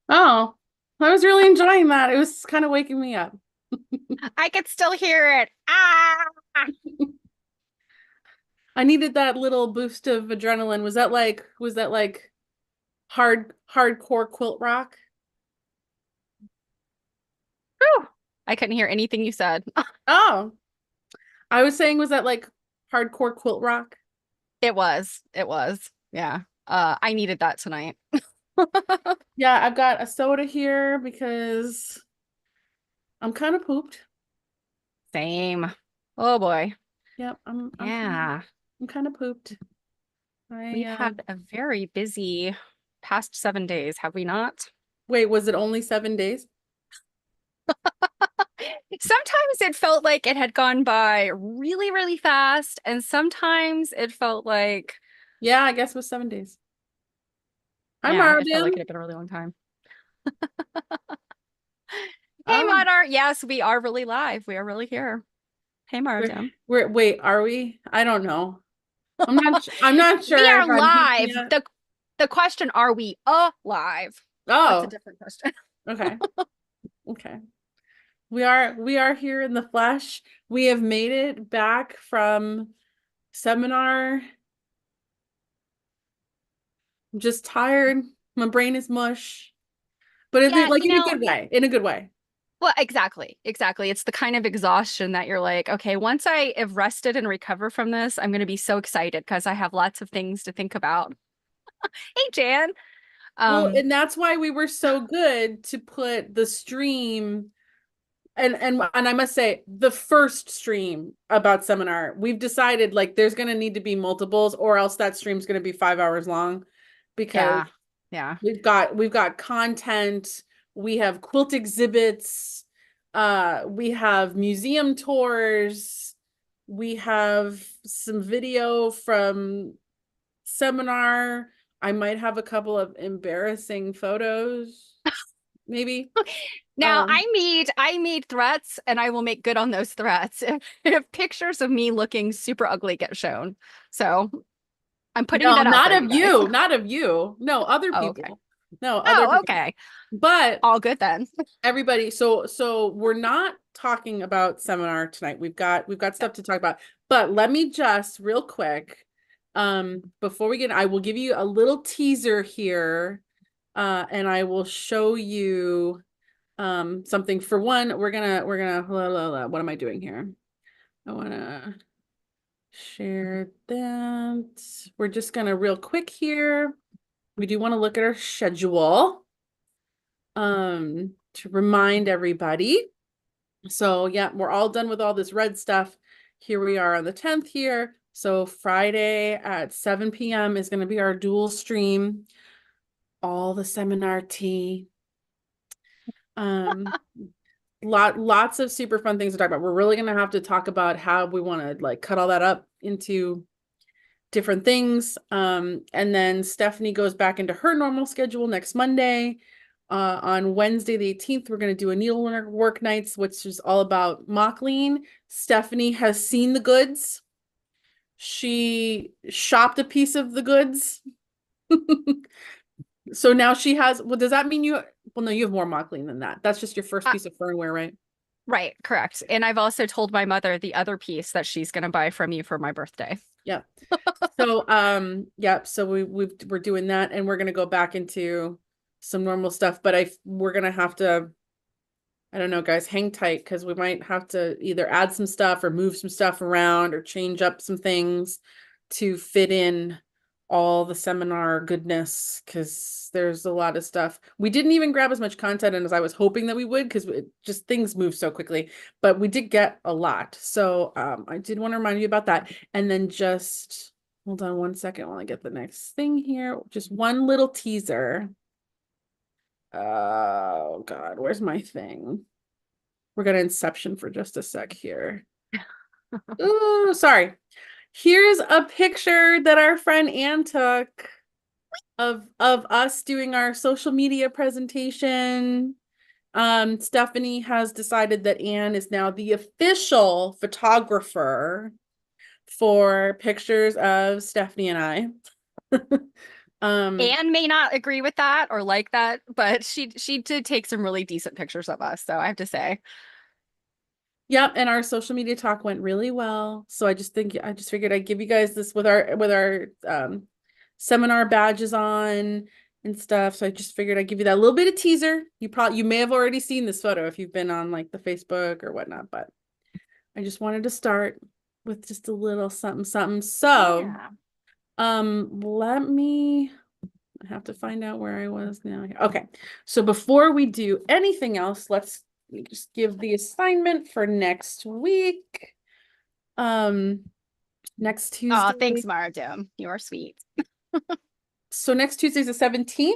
Oh, I was really enjoying that. It was kind of waking me up. I could still hear it. Ah! I needed that little boost of adrenaline. Was that like hardcore quilt rock? Whew. I couldn't hear anything you said. Oh, I was saying, was that like hardcore quilt rock? It was. It was. Yeah. I needed that tonight. Yeah, I've got a soda here because I'm kind of pooped. Same. Oh boy. Yep, Yeah. I'm kind of pooped. I We've had a very busy past 7 days, have we not? Wait, was it only 7 days? Sometimes it felt like it had gone by really, really fast, and sometimes it felt like, Yeah, I guess it was 7 days. Hi, yeah, it felt like it Marvin. had been a really long time. Hey, Oh, Modar. Yes, we are really live. We are really here. Hey, Marjam. wait, are we? I don't know. I'm not We sure if are I'm peeping live. yet. The question, are we alive? That's a Oh, different question. okay. Okay. We are here in the flesh. We have made it back from seminar. I'm just tired. My brain is mush. But Yeah, like in a good way. In a good way. well, exactly. Exactly. It's the kind of exhaustion that you're like, okay, once I have rested and recover from this, I'm going to be so excited because I have lots of things to think about. Hey, Jan. Well, Um, and that's why we were so good to put the stream and I must say the first stream about seminar, we've decided like there's going to need to be multiples or else that stream's going to be 5 hours long because yeah. Yeah. we've got content, we have quilt exhibits, we have museum tours, we have some video from seminar. I might have a couple of embarrassing photos, maybe. Now I made threats and I will make good on those threats if pictures of me looking super ugly get shown. So I'm putting No, that out not there, of you guys. you, not of you. No, other Oh, okay. people. No, other Oh, people. okay. But All good then. everybody, so we're not talking about seminar tonight. We've got No. stuff to talk about. But let me just real quick, before we get, I will give you a little teaser here, and I will show you something. For one, what am I doing here? I wanna share that. We're just gonna real quick here. We do want to look at our schedule to remind everybody. So yeah, we're all done with all this red stuff. Here we are on the 10th here. So Friday at 7 p.m. is going to be our dual stream, all the seminar tea. Um, lots of super fun things to talk about. We're really going to have to talk about how we want to like cut all that up into different things. And then Stephanie goes back into her normal schedule next Monday. On Wednesday, the 18th, we're going to do a needlework nights, which is all about Mauchline. Stephanie has seen the goods. She shopped a piece of the goods. So now she has, well, does that mean well, no, you have more Mauchline than that. That's just your first Uh, piece of fernware, right? right, correct. And I've also told my mother the other piece that she's going to buy from you for my birthday. Yeah. So, yeah, so we're doing that and we're gonna go back into some normal stuff, but we're gonna have to, I don't know, guys, hang tight because we might have to either add some stuff or move some stuff around or change up some things to fit in all the seminar goodness because there's a lot of stuff. We didn't even grab as much content as I was hoping that we would because just things move so quickly, but we did get a lot. So I did want to remind you about that. And then just hold on one second while I get the next thing here. Just one little teaser. Oh God, where's my thing? We're gonna Inception for just a sec here. Ooh, sorry. Here's a picture that our friend Anne took of us doing our social media presentation. Stephanie has decided that Anne is now the official photographer for pictures of Stephanie and I. Anne may not agree with that or like that, but she did take some really decent pictures of us, so I have to say. Yep, and our social media talk went really well. So I just figured I'd give you guys this with our seminar badges on and stuff. So I just figured I'd give you that little bit of teaser. You may have already seen this photo if you've been on like the Facebook or whatnot, but I just wanted to start with just a little something something. So Yeah. I have to find out where I was now. Okay. So before we do anything else, let's just give the assignment for next week. Next Oh, Tuesday. thanks, Maradum. You are sweet. So next Tuesday is the 17th.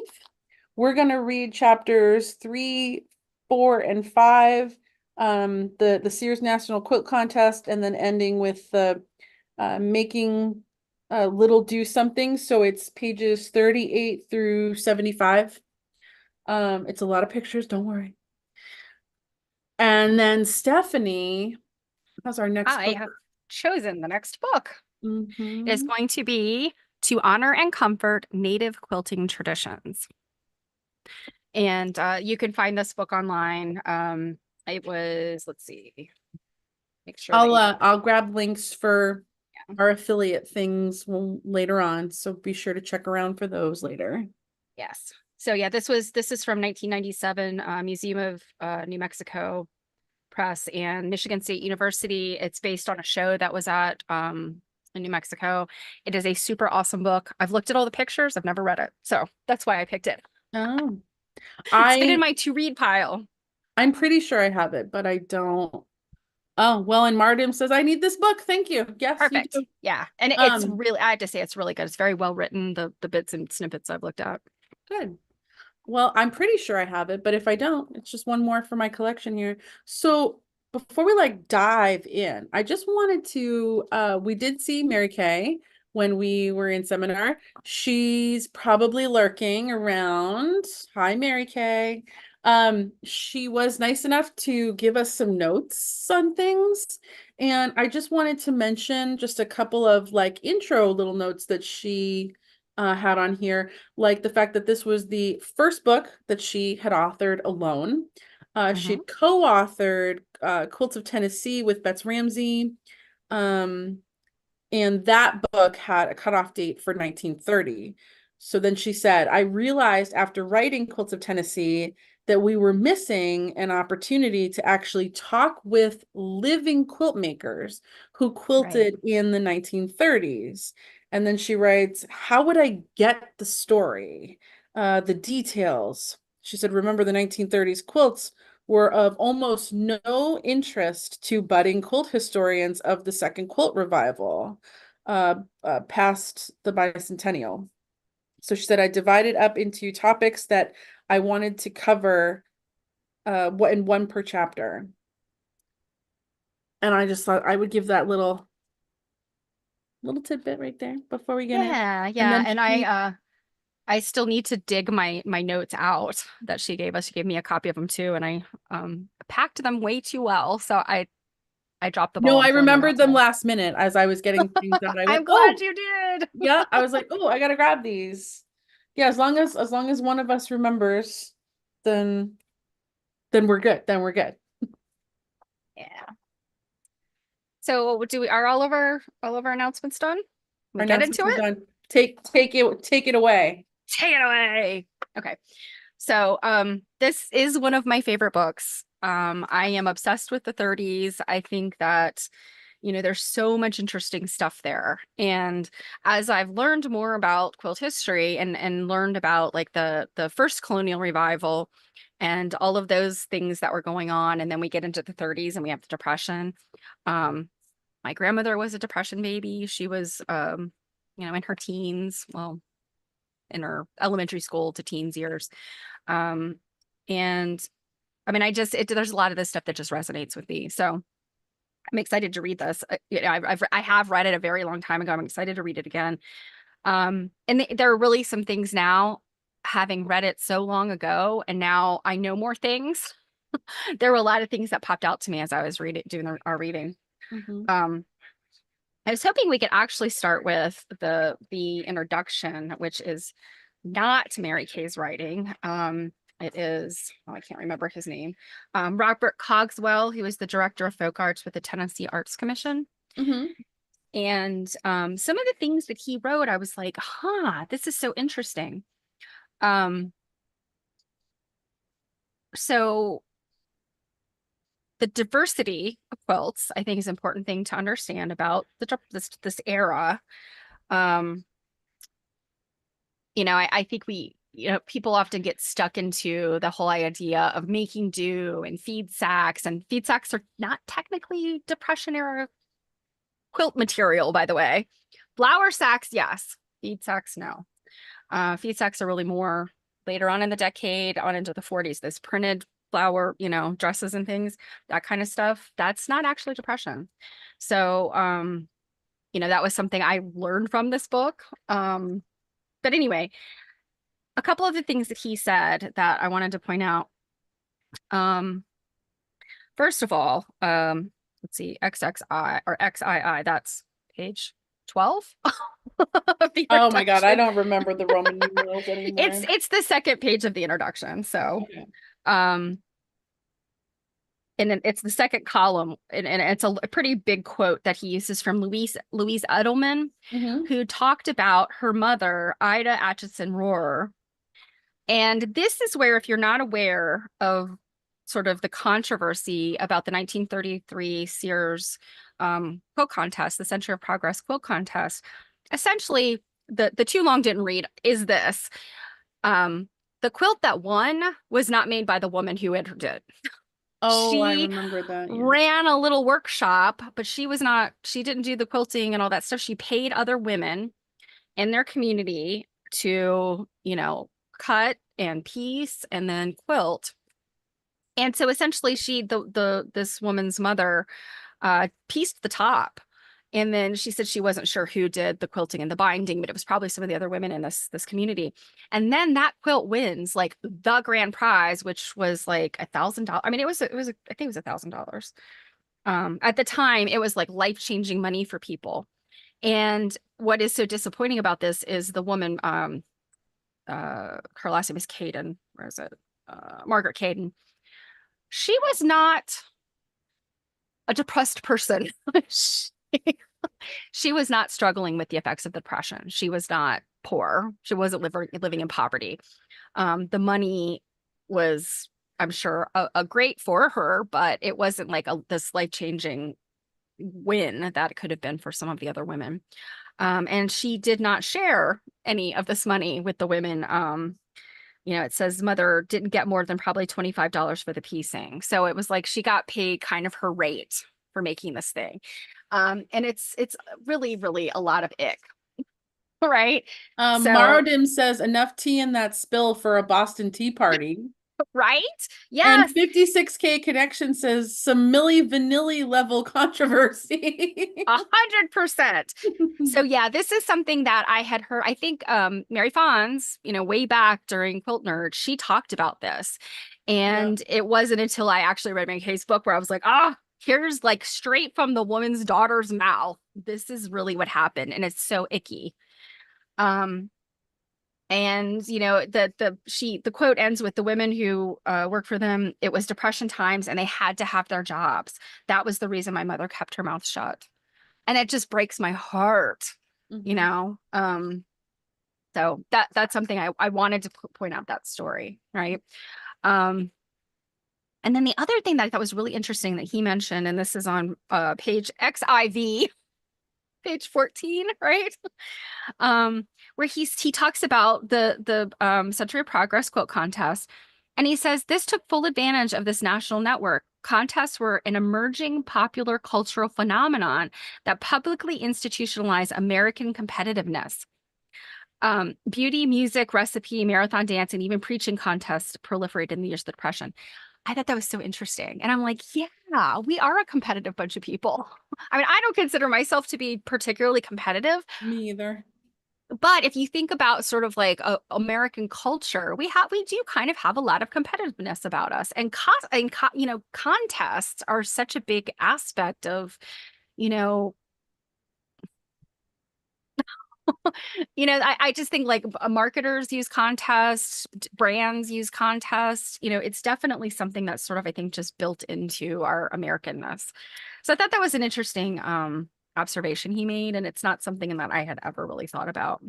We're going to read chapters 3, 4, and 5. The Sears National Quilt Contest, and then ending with the making Little Do Something. So it's pages 38 through 75. It's a lot of pictures, don't worry. And then Stephanie has our next I book. have chosen the next book. It is Mhm. going to be To Honor and Comfort Native Quilting Traditions. And you can find this book online. It was, let's see, make sure that I'll grab links for our affiliate things later on, so be sure to check around for those later. yes. So yeah, this is from 1997, Museum of New Mexico Press and Michigan State University. It's based on a show that was at in New Mexico. It is a super awesome book. I've looked at all the pictures. I've never read it, so that's why I picked it. Oh, It's been in my to read pile. I'm pretty sure I have it, but I don't. Oh, well, and Mardim says I need this book. Thank you. Yes, you Perfect. do. Yeah, and it's really, I have to say, it's really good. It's very well written. The bits and snippets I've looked at. Good. Well, I'm pretty sure I have it, but if I don't, it's just one more for my collection here. So before we like dive in, I just wanted to we did see Mary Kay when we were in seminar. She's probably lurking around. Hi, Mary Kay. She was nice enough to give us some notes on things. And I just wanted to mention just a couple of like intro little notes that she had on here, like the fact that this was the first book that she had authored alone. She'd co-authored Quilts of Tennessee with Betts Ramsey. And that book had a cutoff date for 1930. So then she said, I realized after writing Quilts of Tennessee that we were missing an opportunity to actually talk with living quilt makers who quilted in the 1930s. And then she writes, how would I get the story, the details? She said, remember the 1930s quilts were of almost no interest to budding quilt historians of the second quilt revival past the bicentennial. So she said, I divided up into topics that I wanted to cover what in one per chapter. And I just thought I would give that little tidbit right there before we get in. Yeah, And yeah. then And I still need to dig my notes out that she gave us. She gave me a copy of them too, and I packed them way too well. So I dropped the ball no, on I pulling them remembered out them today. last minute as I was getting things out. I went, I'm oh, glad you did. yeah. I was like, oh, I gotta grab these. Yeah, as long as one of us remembers, then we're good. Then we're good. Yeah. So do we are all of our announcements done? We Our get announcements into are it? done. Take it away. Take it away. Okay. So this is one of my favorite books. I am obsessed with the 30s. I think that there's so much interesting stuff there. And as I've learned more about quilt history and learned about like the first colonial revival and all of those things that were going on, and then we get into the 30s and we have the Depression. My grandmother was a Depression baby. She was in her teens, well, in her elementary school to teens years. And I mean, there's a lot of this stuff that just resonates with me. So I'm excited to read this. I have read it a very long time ago. I'm excited to read it again. And there are really some things now, having read it so long ago, and now I know more things. There were a lot of things that popped out to me as I was doing our reading. Mhm. I was hoping we could actually start with the introduction, which is not Mary Kay's writing. It is, oh, I can't remember his name. Robert Cogswell, he was the director of folk arts with the Tennessee Arts Commission. Mm-hmm. And some of the things that he wrote, I was like, huh, this is so interesting. So the diversity of quilts, I think, is an important thing to understand about this era. I think people often get stuck into the whole idea of making do and feed sacks, and feed sacks are not technically Depression era quilt material, by the way. Flour sacks, yes. Feed sacks, no. Feed sacks are really more later on in the decade, on into the 40s. This printed flower, dresses and things, that kind of stuff. That's not actually Depression. So, that was something I learned from this book. But anyway, a couple of the things that he said that I wanted to point out. First of all, let's see, XXI or XII, that's page 12. Oh my God, I don't remember the Roman numerals anymore. It's the second page of the introduction. So, okay. And it's the second column, and it's a pretty big quote that he uses from Louise Edelman, who talked about her mother, Ida Atchison Rohrer. And this is where, if you're not aware of sort of the controversy about the 1933 Sears quilt contest, the Century of Progress quilt contest, essentially the too long didn't read is this. The quilt that won was not made by the woman who entered it. Oh, I remember that. Yeah. Ran a little workshop, but she didn't do the quilting and all that stuff. She paid other women in their community to, cut and piece and then quilt. And so essentially this woman's mother pieced the top. And then she said she wasn't sure who did the quilting and the binding, but it was probably some of the other women in this community. And then that quilt wins like the grand prize, which was like $1,000. I mean, I think it was $1,000. At the time, it was like life-changing money for people. And what is so disappointing about this is the woman, her last name is Caden. Where is it? Margaret Caden. She was not a depressed person. She was not struggling with the effects of the Depression. She was not poor. She wasn't living in poverty. The money was, I'm sure, a great for her, but it wasn't like this life-changing win that it could have been for some of the other women. And she did not share any of this money with the women. It says mother didn't get more than probably $25 for the piecing. So it was like she got paid kind of her rate for making this thing. And it's really, really a lot of ick. Right. Marodim says enough tea in that spill for a Boston Tea Party. Right? Yes. And 56K Connection says some Milli Vanilli level controversy. 100%. So yeah, this is something that I had heard. I think Mary Fons, way back during Quilt Nerd, she talked about this. And it wasn't until I actually read Mary Kay's book where I was like, here's like straight from the woman's daughter's mouth. This is really what happened. And it's so icky. And the quote ends with the women who work for them. It was Depression times and they had to have their jobs. That was the reason my mother kept her mouth shut. And it just breaks my heart, So that's something I wanted to point out that story. Right. And then the other thing that I thought was really interesting that he mentioned, and this is on page XIV, page 14, right? Where he talks about the Century of Progress quilt contest. And he says, this took full advantage of this national network. Contests were an emerging popular cultural phenomenon that publicly institutionalized American competitiveness. Beauty, music, recipe, marathon dance, and even preaching contests proliferated in the years of the Depression. I thought that was so interesting. And I'm like, yeah, we are a competitive bunch of people. I mean, I don't consider myself to be particularly competitive. Me either. But if you think about sort of like American culture, we do kind of have a lot of competitiveness about us. And contests are such a big aspect of, You know, I just think like marketers use contests, brands use contests. You know, it's definitely something that's sort of, I think, just built into our Americanness. So I thought that was an interesting observation he made, and it's not something that I had ever really thought about.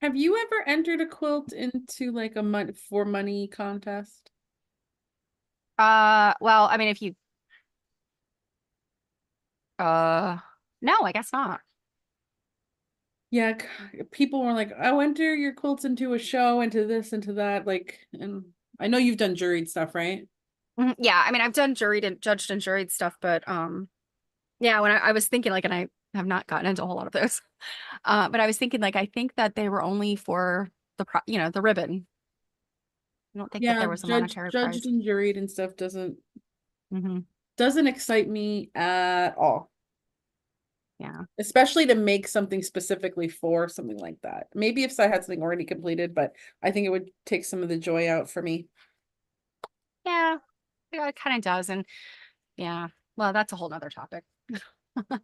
Have you ever entered a quilt into like a for money contest? Well, I mean, if you no, I guess not. Yeah, people were like, "Oh, enter your quilts into a show, into this, into that." Like, and I know you've done juried stuff, right? Mhm. Yeah, I mean, I've done juried and judged and juried stuff, but yeah, when I was thinking like, and I have not gotten into a whole lot of those, but I was thinking like, I think that they were only for the you know, the ribbon. I don't think that Yeah, there was a monetary judged prize. and juried and stuff Hmm. doesn't excite me at all. Yeah. Especially to make something specifically for something like that. Maybe if I had something already completed, but I think it would take some of the joy out for me. Yeah, yeah, it kind of does. And yeah, well, that's a whole nother topic.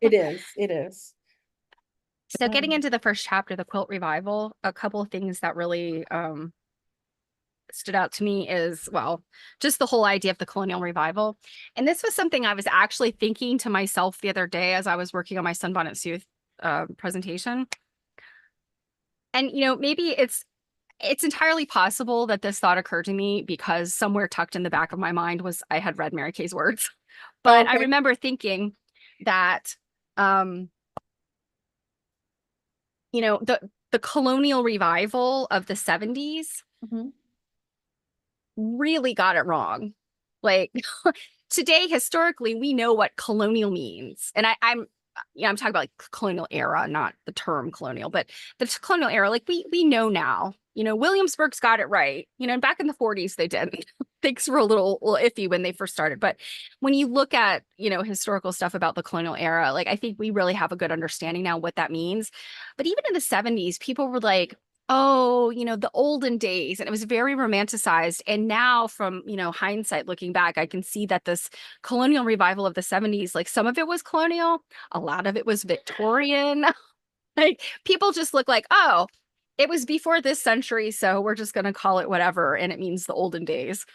It is. It is. So getting Um, into the first chapter, the quilt revival, a couple of things that really stood out to me is, well, just the whole idea of the colonial revival. And this was something I was actually thinking to myself the other day as I was working on my Sunbonnet Sooth presentation. And you know, maybe it's entirely possible that this thought occurred to me because somewhere tucked in the back of my mind was I had read Mary Kay's words. oh, But I okay. remember thinking that um, you know, the colonial revival of the 70s Mhm. really got it wrong. Like today, historically, we know what colonial means. And I'm yeah, I'm talking about like colonial era, not the term colonial, but the colonial era, like we know now. You know, Williamsburg's got it right. You know, and back in the 40s they didn't. Things were a little iffy when they first started. But when you look at, you know, historical stuff about the colonial era, like I think we really have a good understanding now what that means. But even in the 70s, people were like, oh, you know, the olden days, and it was very romanticized. And now from, you know, hindsight looking back, I can see that this colonial revival of the 70s, like some of it was colonial, a lot of it was Victorian. Like people just look like, oh, it was before this century, so we're just going to call it whatever, and it means the olden days.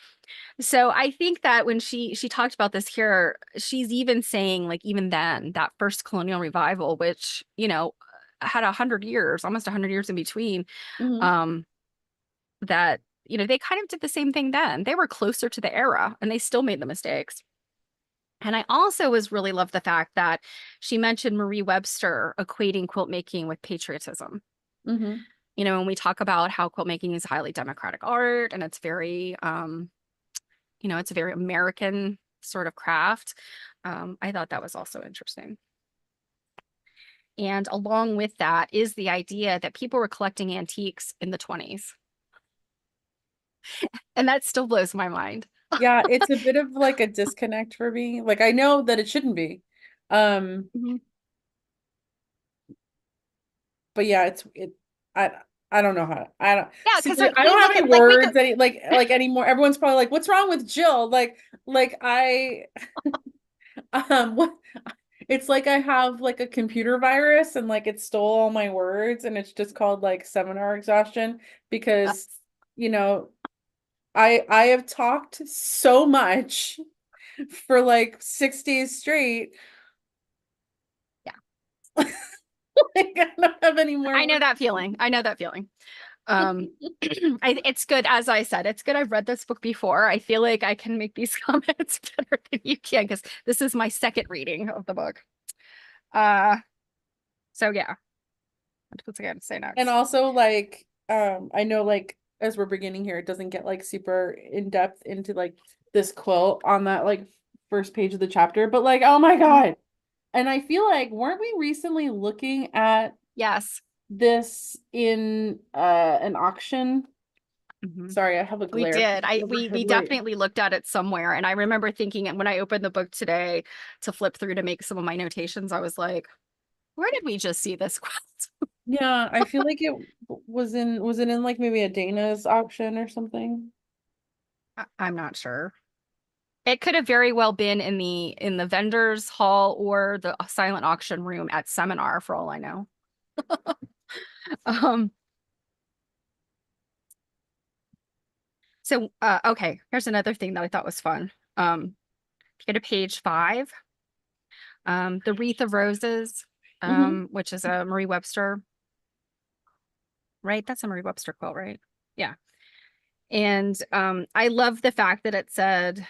So I think that when she talked about this here, she's even saying like even then that first colonial revival, which, you know, had 100 years, almost 100 years in between, Mhm. um, that, you know, they kind of did the same thing then. They were closer to the era and they still made the mistakes. And I also was really loved the fact that she mentioned Marie Webster equating quilt making with patriotism. Mhm. You know, when we talk about how quilt making is highly democratic art and it's very, you know, it's a very American sort of craft. I thought that was also interesting. And along with that is the idea that people were collecting antiques in the 20s. And that still blows my mind. Yeah, it's a bit of like a disconnect for me. Like I know that it shouldn't be. Um, Mhm. but yeah, I I don't know how I don't Yeah, see because like, like I we don't have look any at like we could words like anymore. Everyone's probably like, what's wrong with Jill? Like I what it's like I have like a computer virus and like it stole all my words and it's just called like seminar exhaustion because you know I have talked so much for like 6 days straight. yeah, Like I don't have any more I know words. that feeling. I know that feeling. Um, it's good, as I said, it's good. I've read this book before. I feel like I can make these comments better than you can because this is my second reading of the book. Uh, so yeah, what's I got to say And next? also like I know like as we're beginning here, it doesn't get like super in depth into like this quilt on that like first page of the chapter, but like oh my Mhm. God. And I feel like weren't we recently looking at Yes. this in an auction? Mhm. Sorry, I have a We glare did. I we overhead light. definitely looked at it somewhere, and I remember thinking, and when I opened the book today to flip through to make some of my notations, I was like, "Where did we just see this quilt?" Yeah, I feel like it was it in like maybe a Dana's auction or something? I'm not sure. It could have very well been in the vendors hall or the silent auction room at seminar, for all I know. Um, okay, here's another thing that I thought was fun. If you go to page 5, the Wreath of Roses, Mhm. which is a Marie Webster, right? That's a Marie Webster quilt, right? Yeah. And I love the fact that it said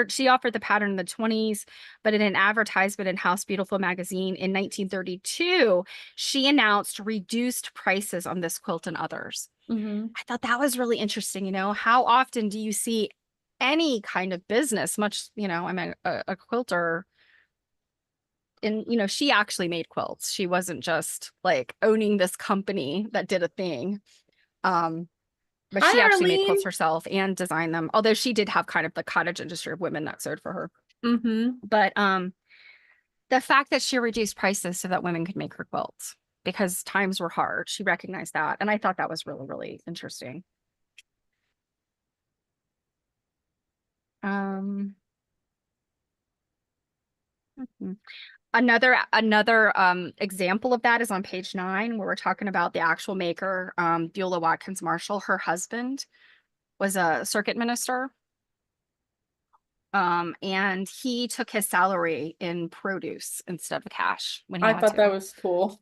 she offered the pattern in the 20s, but in an advertisement in House Beautiful magazine in 1932, she announced reduced prices on this quilt and others. Mhm. I thought that was really interesting. How often do you see any kind of business, much, I mean, a quilter, and, she actually made quilts. She wasn't just like owning this company that did a thing. Um, but Hi, she actually made Arlene. quilts herself and designed them, although she did have kind of the cottage industry of women that sewed for her. Mhm. But the fact that she reduced prices so that women could make her quilts because times were hard, she recognized that. And I thought that was really, really interesting. Um, mhm. Another example of that is on page 9, where we're talking about the actual maker, Beulah Watkins Marshall. Her husband was a circuit minister. And he took his salary in produce instead of cash when he I had thought that to. was cool.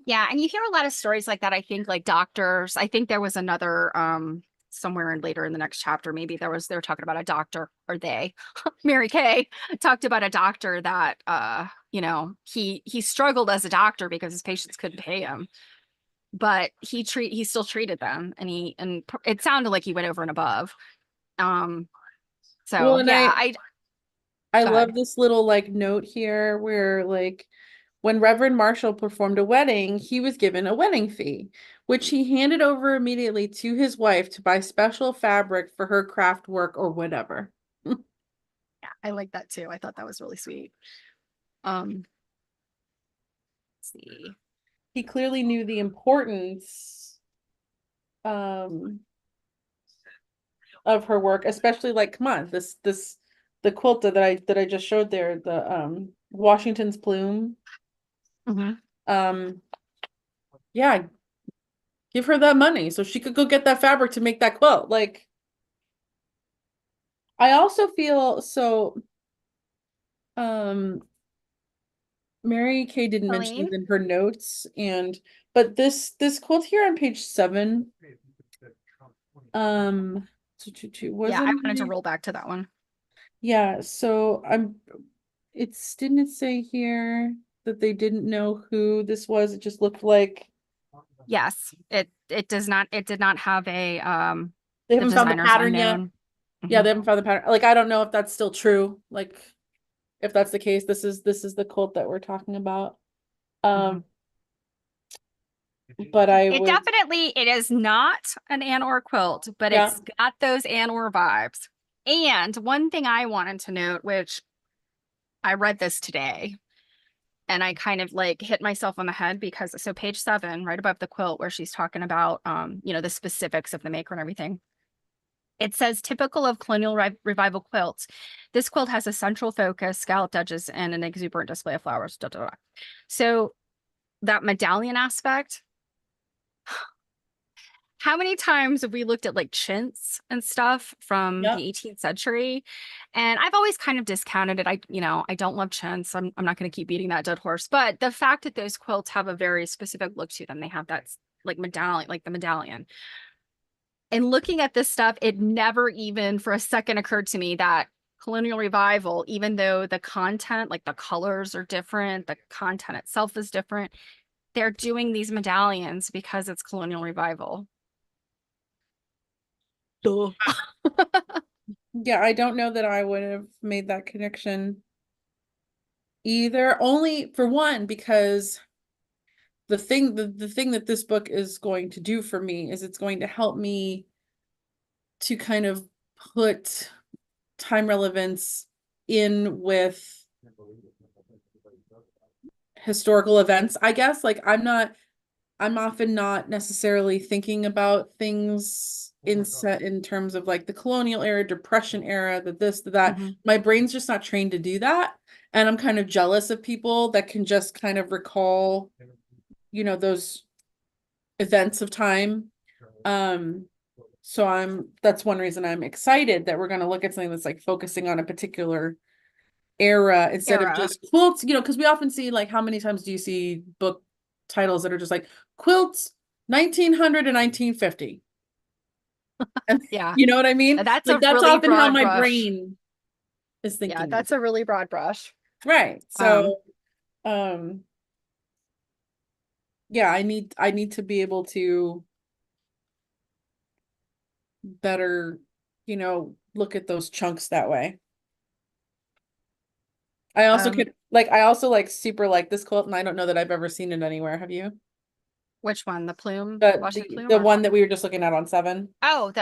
Yeah, and you hear a lot of stories like that. I think like doctors. I think there was another somewhere in later in the next chapter, maybe they were talking about a doctor, or they Mary Kay talked about a doctor that he struggled as a doctor because his patients couldn't pay him, but he still treated them, and it sounded like he went over and above. Um Well, so and yeah, I go ahead. love this little like note here where like when Reverend Marshall performed a wedding, he was given a wedding fee, which he handed over immediately to his wife to buy special fabric for her craft work or whatever. Yeah, I like that too. I thought that was really sweet. Um let's see. He clearly knew the importance um of her work, especially like come on, this the quilt that I just showed there, the Washington's plume. Mhm. Um yeah, give her that money so she could go get that fabric to make that quilt. Like I also feel so Mary Kay didn't mention these Colleen? in her notes but this quilt here on page 7 um Yeah, I wasn't wanted to it? roll back to that one. Yeah, so didn't it say here that they didn't know who this was? It just looked like Yes, it did not have a they the haven't found the designer's pattern yet. unknown. Yeah, Mhm. they haven't found the pattern. Like I don't know if that's still true. Like if that's the case, this is the quilt that we're talking about. Mhm. Um, but I would It is not an Ann-Or quilt, but yeah. it's got those Ann-Or vibes. And one thing I wanted to note, which I read this today, and I kind of like hit myself on the head because so page 7, right above the quilt where she's talking about the specifics of the maker and everything. It says typical of colonial revival quilts. This quilt has a central focus, scalloped edges, and an exuberant display of flowers. Da, da, da. So that medallion aspect, how many times have we looked at like chintz and stuff from Yep. the 18th century? And I've always kind of discounted it. I don't love chintz. I'm not going to keep beating that dead horse. But the fact that those quilts have a very specific look to them, they have that like medallion, like the medallion. And looking at this stuff, it never even for a second occurred to me that colonial revival, even though the content, like the colors are different, the content itself is different, they're doing these medallions because it's colonial revival. Duh. Yeah, I don't know that I would have made that connection either. Only for one, because the thing that this book is going to do for me is it's going to help me to kind of put time relevance in with historical events, I guess. Like I'm often not necessarily thinking about things in terms of like the colonial era, depression era, that. Mhm. My brain's just not trained to do that. And I'm kind of jealous of people that can just kind of recall you know, those events of time. So that's one reason I'm excited that we're going to look at something that's like focusing on a particular era instead of just quilts, you know, because we often see like, how many times do you see book titles that are just like quilts 1900 to 1950? And Yeah. you know what I mean? That's Like a that's really often how broad my brush. brain is thinking. Yeah, that's a really broad brush. Right. So, yeah, I need to be able to better, you know, look at those chunks that way. I also like super like this quilt, and I don't know that I've ever seen it anywhere. Have you? Which one? The plume? The Washington the, plume the or? one that we were just looking at on 7. Oh,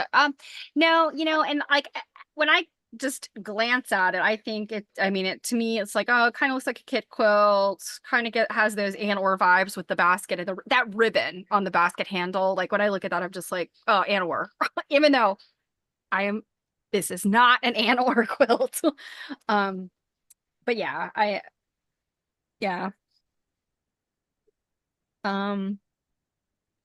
no, you know, and like when I just glance at it, I think to me, it's like, oh, it kind of looks like a kit quilt, kind of has those Ann Orr vibes with the basket and that ribbon on the basket handle. Like when I look at that, I'm just like, oh, Ann Orr, even though this is not an Ann Orr quilt. But yeah. I don't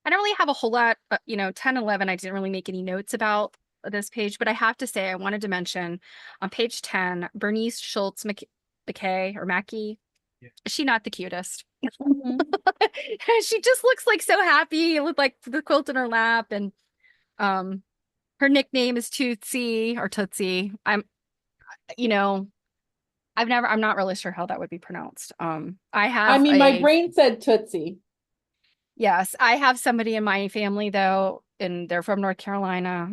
really have a whole lot, 10, 11, I didn't really make any notes about this page, but I have to say, I wanted to mention on page 10, Bernice Schultz McKay or Mackie. Yeah. Is she not the cutest? Mhm. She just looks like so happy with like the quilt in her lap. And her nickname is Tootsie or Tootsie. I'm not really sure how that would be pronounced. I mean, my brain said Tootsie. Yes, I have somebody in my family though, and they're from North Carolina.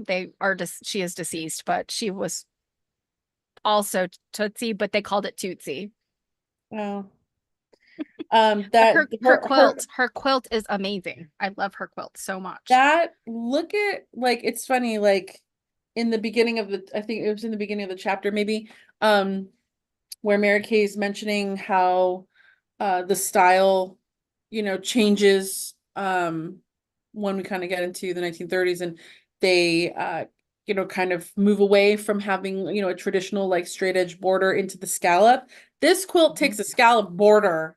She is deceased, but she was also Tootsie, but they called it Tootsie. Wow. Her quilt is amazing. I love her quilt so much. Look at, like, it's funny, like in the beginning of I think it was in the beginning of the chapter, maybe, where Merikay is mentioning how the style, you know, changes when we kind of get into the 1930s, and they you know, kind of move away from having, you know, a traditional like straight edge border into the scallop. This quilt takes a scallop border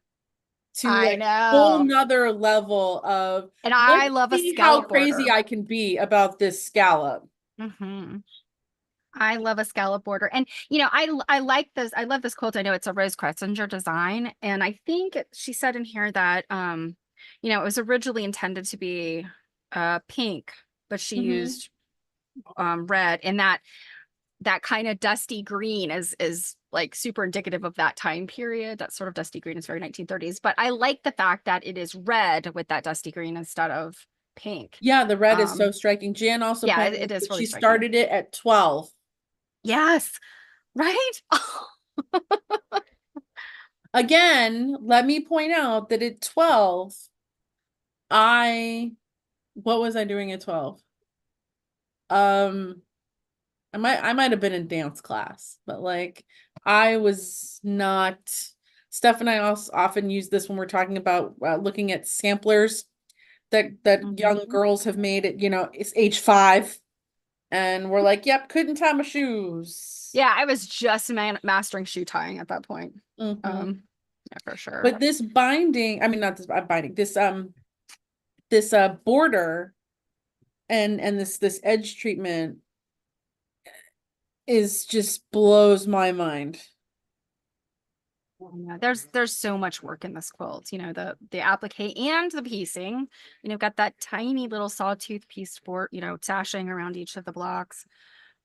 to I like whole know. nother level of, And let's I love a see how scallop crazy border. I can be about this scallop. I love a scallop border. And you know, I like this. I love this quilt. I know it's a Rose Kretzinger design. And I think she said in here that it was originally intended to be pink, but she used red, and that kind of dusty green is like super indicative of that time period. That sort of dusty green is very 1930s. But I like the fact that it is red with that dusty green instead of pink. Yeah, the red is so striking. Jan also pointed it is that really she striking. started it at 12. Yes, right? Again, let me point out that at 12, what was I doing at 12? I might have been in dance class, but like I was not. Steph and I also often use this when we're talking about looking at samplers that young girls have made at, you know, it's age 5, and we're like, yep, couldn't tie my shoes. Yeah, I was just mastering shoe tying at that point. Yeah, for sure. But this binding, I mean, not this binding, this border and this edge treatment just blows my mind. There's so much work in this quilt, you know, the applique and the piecing. You know, got that tiny little sawtooth piece for, you know, sashing around each of the blocks.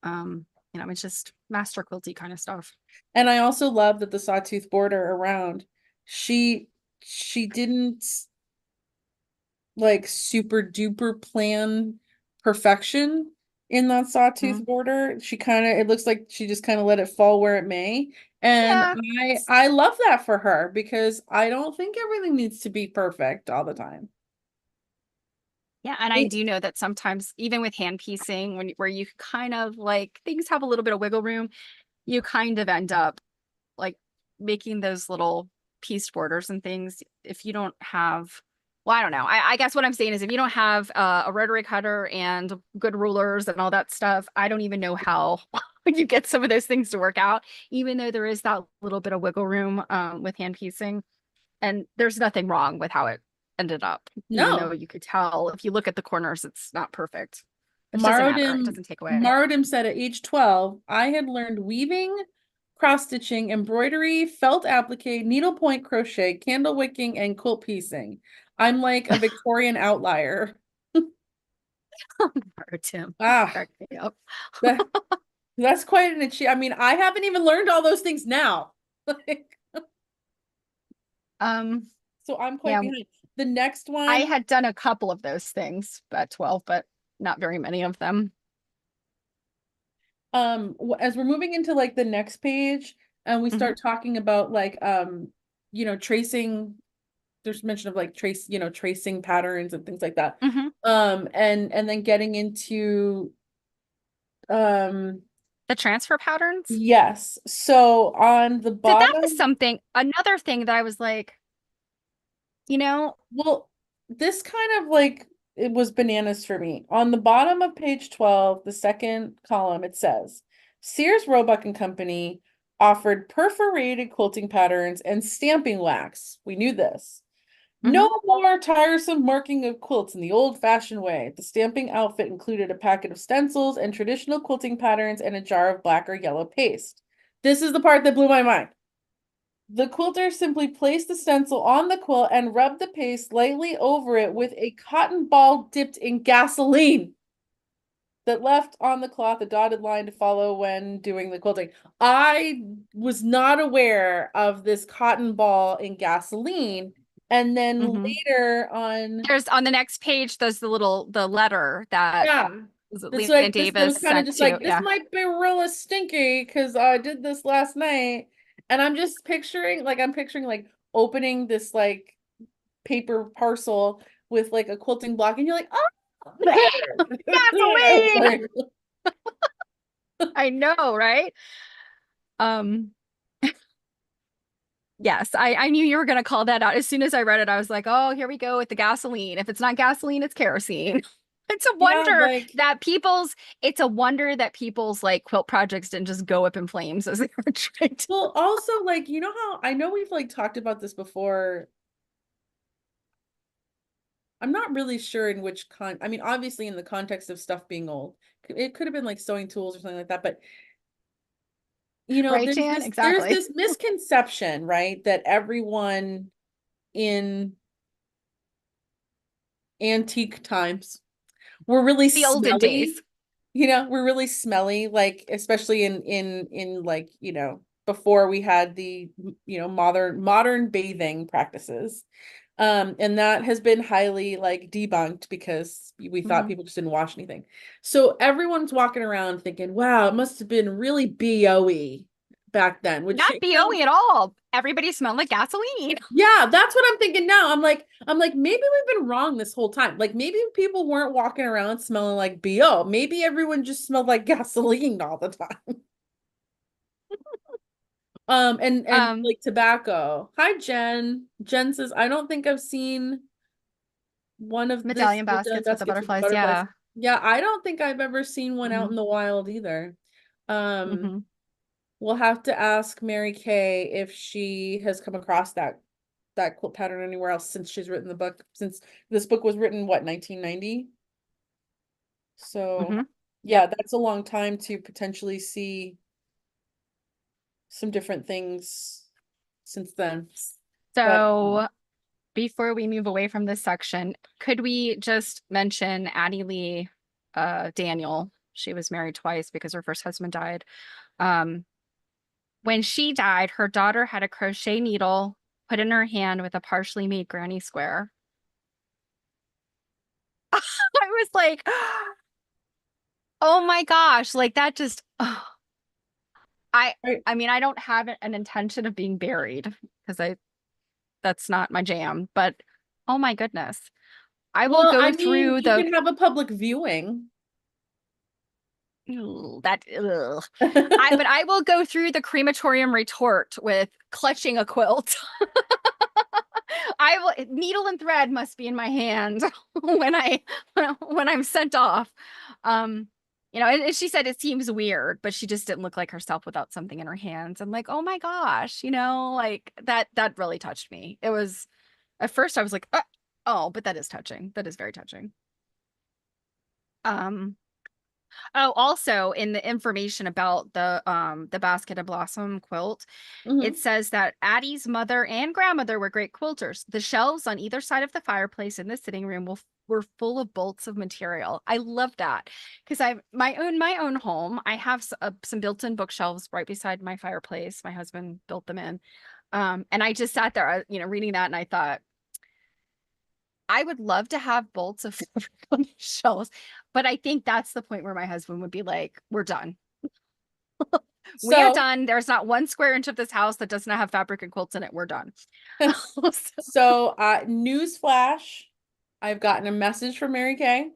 It's just master quilty kind of stuff. And I also love that the sawtooth border around, she didn't like super duper plan perfection in that sawtooth border. It looks like she just kind of let it fall where it may. And I love that for her, because I don't think everything needs to be perfect all the time. Yeah, and I do know that sometimes, even with hand piecing, where you kind of like things have a little bit of wiggle room, you kind of end up like making those little pieced borders and things. If you don't have, well, I don't know. I guess what I'm saying is, if you don't have a rotary cutter and good rulers and all that stuff, I don't even know how you get some of those things to work out, even though there is that little bit of wiggle room with hand piecing. And there's nothing wrong with how it ended up, even though No. you could tell if you look at the corners, it's not perfect. Which doesn't matter. It Marodim doesn't take away. Marodim said at age 12, I had learned weaving, cross-stitching, embroidery, felt applique, needlepoint crochet, candle wicking, and quilt piecing. I'm like a Victorian outlier. Tim, Ah, crack me up. that, that's quite an achievement. I mean, I haven't even learned all those things now. Like, Um, so I'm quite yeah, behind. The next I one, had done a couple of those things at 12, but not very many of them. as we're moving into like the next page and we Mhm. start talking about like tracing, there's mention of like tracing patterns and things like that. Mhm. And then getting into um The transfer patterns. yes. So on the So that was bottom, something, another thing that I was like, you know, well, this kind of like it was bananas for me. On the bottom of page 12, the second column, it says Sears Roebuck and Company offered perforated quilting patterns and stamping wax. We knew this. No mhm. more tiresome marking of quilts in the old-fashioned way. The stamping outfit included a packet of stencils and traditional quilting patterns and a jar of black or yellow paste. This is the part that blew my mind. The quilter simply placed the stencil on the quilt and rubbed the paste lightly over it with a cotton ball dipped in gasoline that left on the cloth a dotted line to follow when doing the quilting. I was not aware of this cotton ball in gasoline. And then Mhm. later on, There's on the next page, there's the letter that yeah, was it it's Lena like this, that Davis was kind of sent just to, like, this yeah. might be really stinky because I did this last night. And I'm just picturing, like, opening this like paper parcel with like a quilting block, and you're like, oh, there, there. Gasoline! Like, I know, right? Um, yes, I knew you were gonna call that out. As soon as I read it, I was like, oh, here we go with the gasoline. If it's not gasoline, it's kerosene. It's a yeah, wonder like, that people's like quilt projects didn't just go up in flames as they were trying to. well, also like, you know how I know we've like talked about this before. I'm not really sure in which I mean, obviously in the context of stuff being old, it could have been like sewing tools or something like that, but Right, there's Jan? this Exactly. misconception, right, that everyone in antique times were really The olden smelly. days. We're really smelly, like especially in like, before we had the modern bathing practices. And that has been highly like debunked because we thought Mhm. people just didn't wash anything. So everyone's walking around thinking, wow, it must have been really BO-y back then, which, Not BOE at all. Everybody smelled like gasoline. yeah, that's what I'm thinking now. I'm like, maybe we've been wrong this whole time. Like maybe people weren't walking around smelling like BO. Maybe everyone just smelled like gasoline all the time. And Um, like tobacco. Hi, Jen. Jen says, I don't think I've seen one of this medallion medallion baskets with the baskets with the butterflies. butterflies. Yeah. Yeah, I don't think I've ever seen one out Hmm. in the wild either. Um, Hmm. we'll have to ask Mary Kay if she has come across that quilt pattern anywhere else since she's written the book, since this book was written, what, 1990? So Hmm. yeah, Yep. that's a long time to potentially see some different things since then. But So before we move away from this section, could we just mention Addie Lee Daniel? She was married twice because her first husband died. Um, when she died, her daughter had a crochet needle put in her hand with a partially made granny square. I was like, oh my gosh, like that just I right. I mean, I don't have an intention of being buried because I that's not my jam, but oh my goodness. I will Well, go I mean, through you the can have a public viewing. that ugh. But I will go through the crematorium retort with clutching a quilt. I will needle and thread must be in my hand when when I'm sent off. Um, and she said it seems weird, but she just didn't look like herself without something in her hands. I'm like, oh my gosh, like that really touched me. It was at first I was like, Oh, but that is touching. That is very touching. Um, oh, also in the information about the Basket of Blossom quilt, it Hmm. says that Addie's mother and grandmother were great quilters. The shelves on either side of the fireplace in the sitting room were full of bolts of material. I love that because I my own home. I have some built-in bookshelves right beside my fireplace. My husband built them in. And I just sat there, reading that, and I thought, I would love to have bolts of fabric on these shelves, but I think that's the point where my husband would be like, "We're done. We are So, done. There's not one square inch of this house that does not have fabric and quilts in it. We're done." so news flash, I've gotten a message from Mary Kay.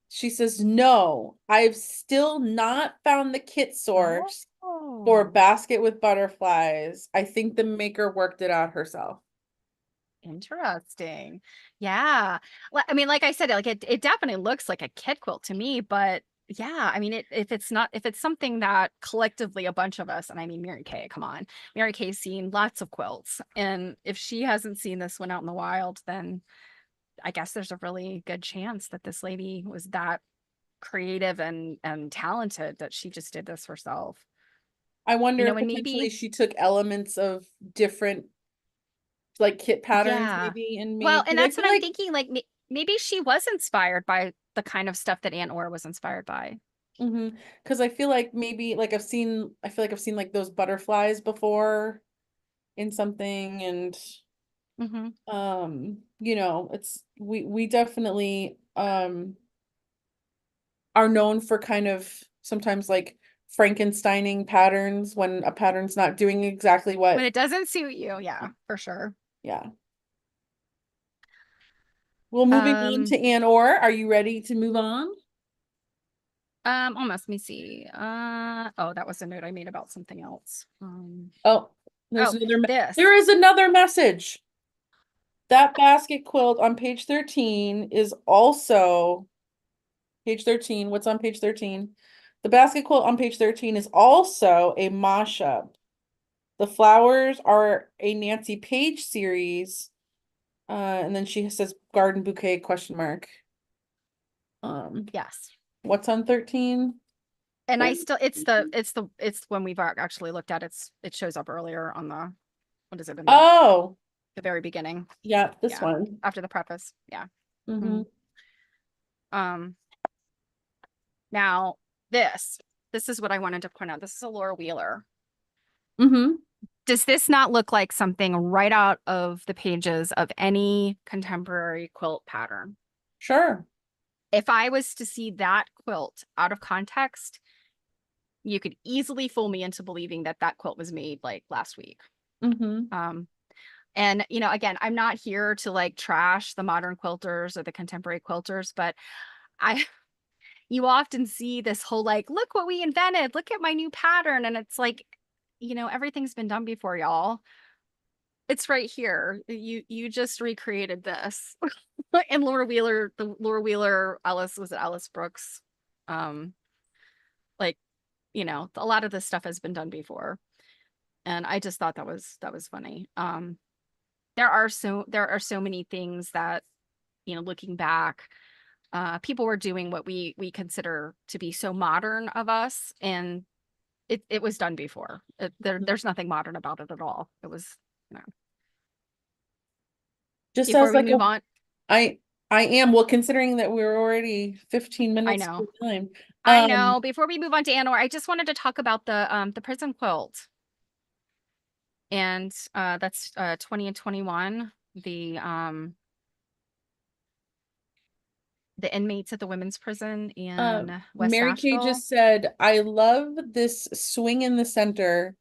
She says, no, I've still not found the kit source for Oh, basket with butterflies. I think the maker worked it out herself. interesting. Yeah. I mean, like I said, like it definitely looks like a kit quilt to me, but yeah, I mean, if it's something that collectively a bunch of us, and I mean, Mary Kay, come on, Mary Kay's seen lots of quilts, and if she hasn't seen this one out in the wild, then I guess there's a really good chance that this lady was that creative and talented that she just did this herself. I wonder if And potentially maybe, she took elements of different like kit patterns yeah. maybe and Well, made, and because I that's what feel I'm like thinking. Like maybe she was inspired by the kind of stuff that Aunt Or was inspired by. because I feel like maybe like I feel like I've seen like those butterflies before in something, and Hmm. it's we definitely are known for kind of sometimes like Frankensteining patterns when a pattern's not doing exactly When what. it doesn't suit you, yeah, for sure. Yeah. Well, moving on Um, to Ann Orr, are you ready to move on? almost, let me see. Oh, that was a note I made about something else. Oh, Oh, there this. is another message. That basket quilt on page 13 is also page 13. What's on page 13? The basket quilt on page 13 is also a mosh-up. The flowers are a Nancy Page series. And then she says garden bouquet question mark. Um, Yes. what's on 13? And I Where? still, it's when we've actually looked at it shows up earlier on the, what is it, in Oh, the very beginning. yeah, this Yeah. one. After the preface. Yeah. Mm-hmm. Mhm. Um, Now this is what I wanted to point out. This is a Laura Wheeler. Mm-hmm. Does this not look like something right out of the pages of any contemporary quilt pattern? Sure. If I was to see that quilt out of context, you could easily fool me into believing that that quilt was made like last week. Mm-hmm. Um, and again, I'm not here to like trash the modern quilters or the contemporary quilters, but I you often see this whole like, look what we invented, look at my new pattern, and it's like, everything's been done before, y'all. It's right here. You just recreated this. And Laura Wheeler, Alice, was it Alice Brooks? Um, like, a lot of this stuff has been done before. And I just thought that was funny. There are so many things that, looking back, people were doing what we consider to be so modern of us, and it was done before. There's nothing modern about it at all. It was, you know. Just Before as we like a move on, I I am, well, considering that we're already 15 I minutes to know, time. I know. Before we move on to Anor, I just wanted to talk about the prison quilt, and that's 20 and 21. The inmates at the women's prison in West Mary Kay Nashville. just said, I love this swing in the center.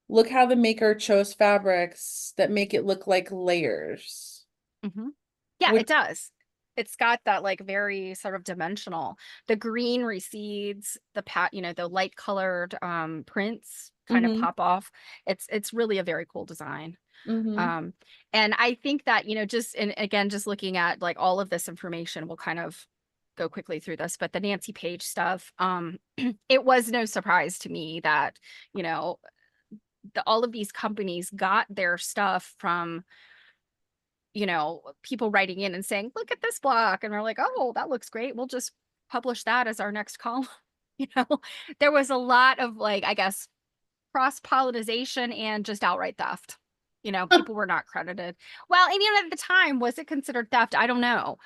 Look how the maker chose fabrics that make it look like layers. Hmm. Yeah, Which, it does. It's got that like very sort of dimensional. The green recedes, the light colored prints kind of mm-hmm, pop off. It's really a very cool design. mm-hmm. Um, and I think that, and again, just looking at like all of this information, we'll kind of go quickly through this, but the Nancy Page stuff, it was no surprise to me that, you know, all of these companies got their stuff from, you know, people writing in and saying, look at this block. And we're like, oh, that looks great. We'll just publish that as our next column. You know, there was a lot of like, I guess, cross-pollination and just outright theft. You know, people were not credited. Well, and even at the time, was it considered theft? I don't know.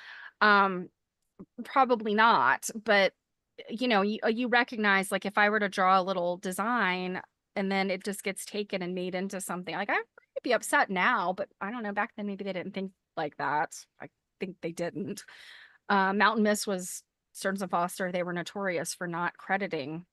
Probably not. But, you know, you recognize, like, if I were to draw a little design and then it just gets taken and made into something, like, I would be upset now, but I don't know. Back then, maybe they didn't think like that. I think they didn't. Mountain Mist was Stearns and Foster. They were notorious for not crediting.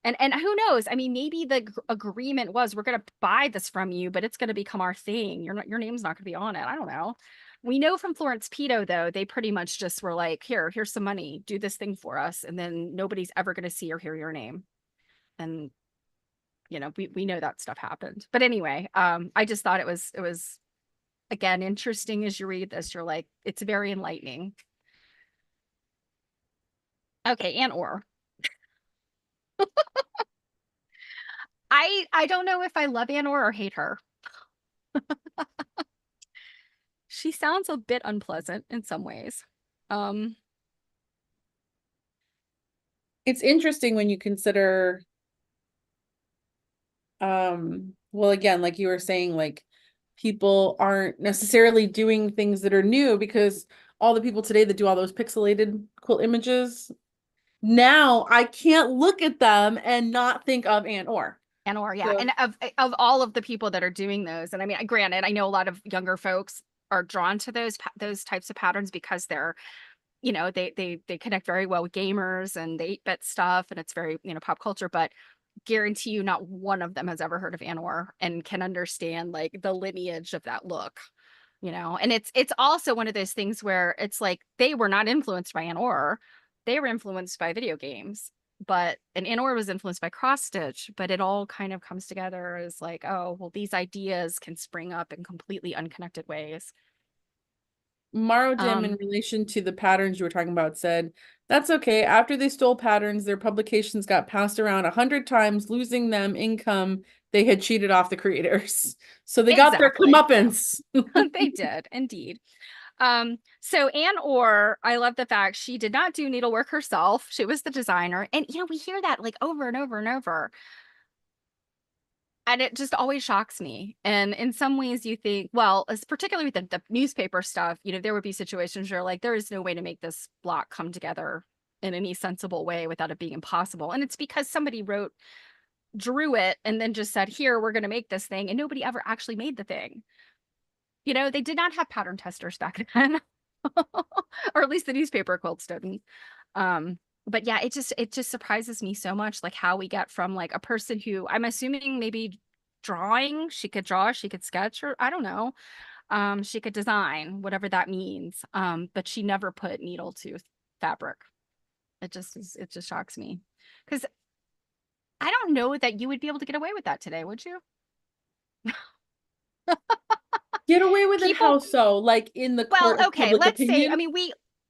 And who knows? I mean, maybe the agreement was, we're going to buy this from you, but it's going to become our thing. Your name's not going to be on it. I don't know. We know from Florence Pito, though, they pretty much just were like, here's some money, do this thing for us. And then nobody's ever going to see or hear your name. And, you know, we know that stuff happened. But anyway, I just thought it was, again, interesting as you read this. You're like, it's very enlightening. Okay, Ann Orr. I don't know if I love Ann Orr or hate her. She sounds a bit unpleasant in some ways. It's interesting when you consider, well, again, like you were saying, like people aren't necessarily doing things that are new, because all the people today that do all those pixelated quilt images, now I can't look at them and not think of Ann Orr. Ann Orr, yeah. So, and of all of the people that are doing those, and I mean, granted, I know a lot of younger folks are drawn to those types of patterns because they're, you know, they connect very well with gamers and the 8-bit stuff, and it's very, you know, pop culture, but guarantee you not one of them has ever heard of Ann Orr and can understand like the lineage of that look, you know. And it's also one of those things where it's like they were not influenced by Ann Orr, they were influenced by video games. But and Ann Orr was influenced by cross stitch, but it all kind of comes together as like, oh, well, these ideas can spring up in completely unconnected ways. Dim, in relation to the patterns you were talking about, said, that's okay. After they stole patterns, their publications got passed around 100 times, losing them income they had cheated off the creators. So they got their comeuppance. They did, indeed. So Ann Orr, I love the fact she did not do needlework herself. She was the designer. And, you know, we hear that like over and over and over. And it just always shocks me. And in some ways you think, well, particularly with the newspaper stuff, you know, there would be situations where like, there is no way to make this block come together in any sensible way without it being impossible. And it's because somebody drew it and then just said, here, we're going to make this thing. And nobody ever actually made the thing. You know, they did not have pattern testers back then, or at least the newspaper quilts didn't. But yeah, it just surprises me so much, like how we get from like a person who I'm assuming maybe drawing, she could draw, she could sketch, or I don't know, she could design, whatever that means. But she never put needle to fabric. It just shocks me, because I don't know that you would be able to get away with that today, would you? Get away with it how so? Like in the court of okay, let's say, I mean,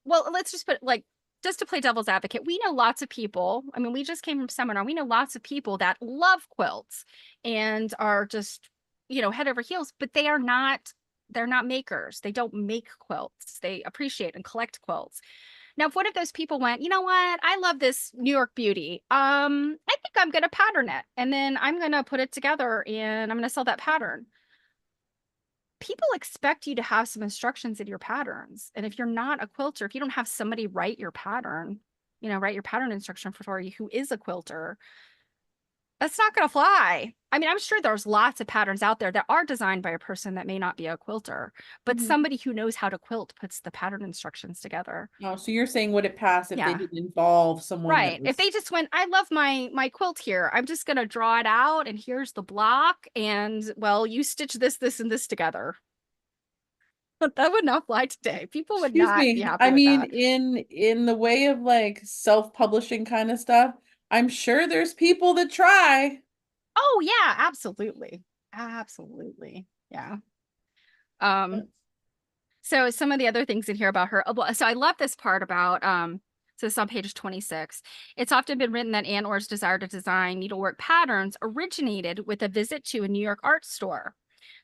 let's just put like, just to play devil's advocate, we know lots of people. I mean, we just came from seminar. We know lots of people that love quilts and are just, you know, head over heels, but they're not makers. They don't make quilts. They appreciate and collect quilts. Now, if one of those people went, you know what, I love this New York Beauty. I think I'm going to pattern it, and then I'm going to put it together and I'm going to sell that pattern. People expect you to have some instructions in your patterns. And if you're not a quilter, if you don't have somebody write your pattern, you know, write your pattern instruction for you who is a quilter, that's not going to fly. I mean, I'm sure there's lots of patterns out there that are designed by a person that may not be a quilter, but somebody who knows how to quilt puts the pattern instructions together. Oh, so you're saying would it pass if they didn't involve someone? Right. If they just went, I love my quilt here, I'm just going to draw it out and here's the block. And well, you stitch this, this, and this together. That would not fly today. People would not be happy I mean, with that. in the way of like self-publishing kind of stuff, I'm sure there's people that try. Oh yeah, absolutely. Absolutely. Yeah. So some of the other things in here about her. So I love this part about so it's on page 26. It's often been written that Ann Orr's desire to design needlework patterns originated with a visit to a New York art store.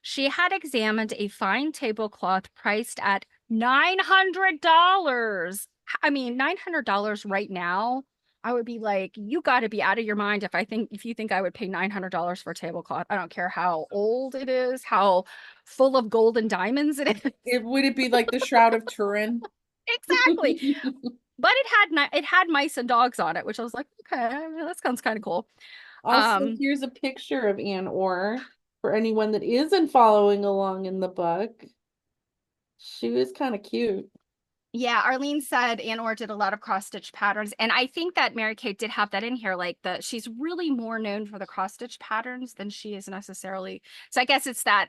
She had examined a fine tablecloth priced at $900. I mean, $900 right now, I would be like, you got to be out of your mind if you think I would pay $900 for a tablecloth. I don't care how old it is, how full of gold and diamonds it is. Would it be like the Shroud of Turin? Exactly. But it had mice and dogs on it, which I was like, okay, that sounds kind of cool. Also, here's a picture of Anne Orr for anyone that isn't following along in the book. She was kind of cute. Yeah, Arlene said Anne Orr did a lot of cross stitch patterns, and I think that Mary Kay did have that in here. Like she's really more known for the cross stitch patterns than she is necessarily. So I guess it's that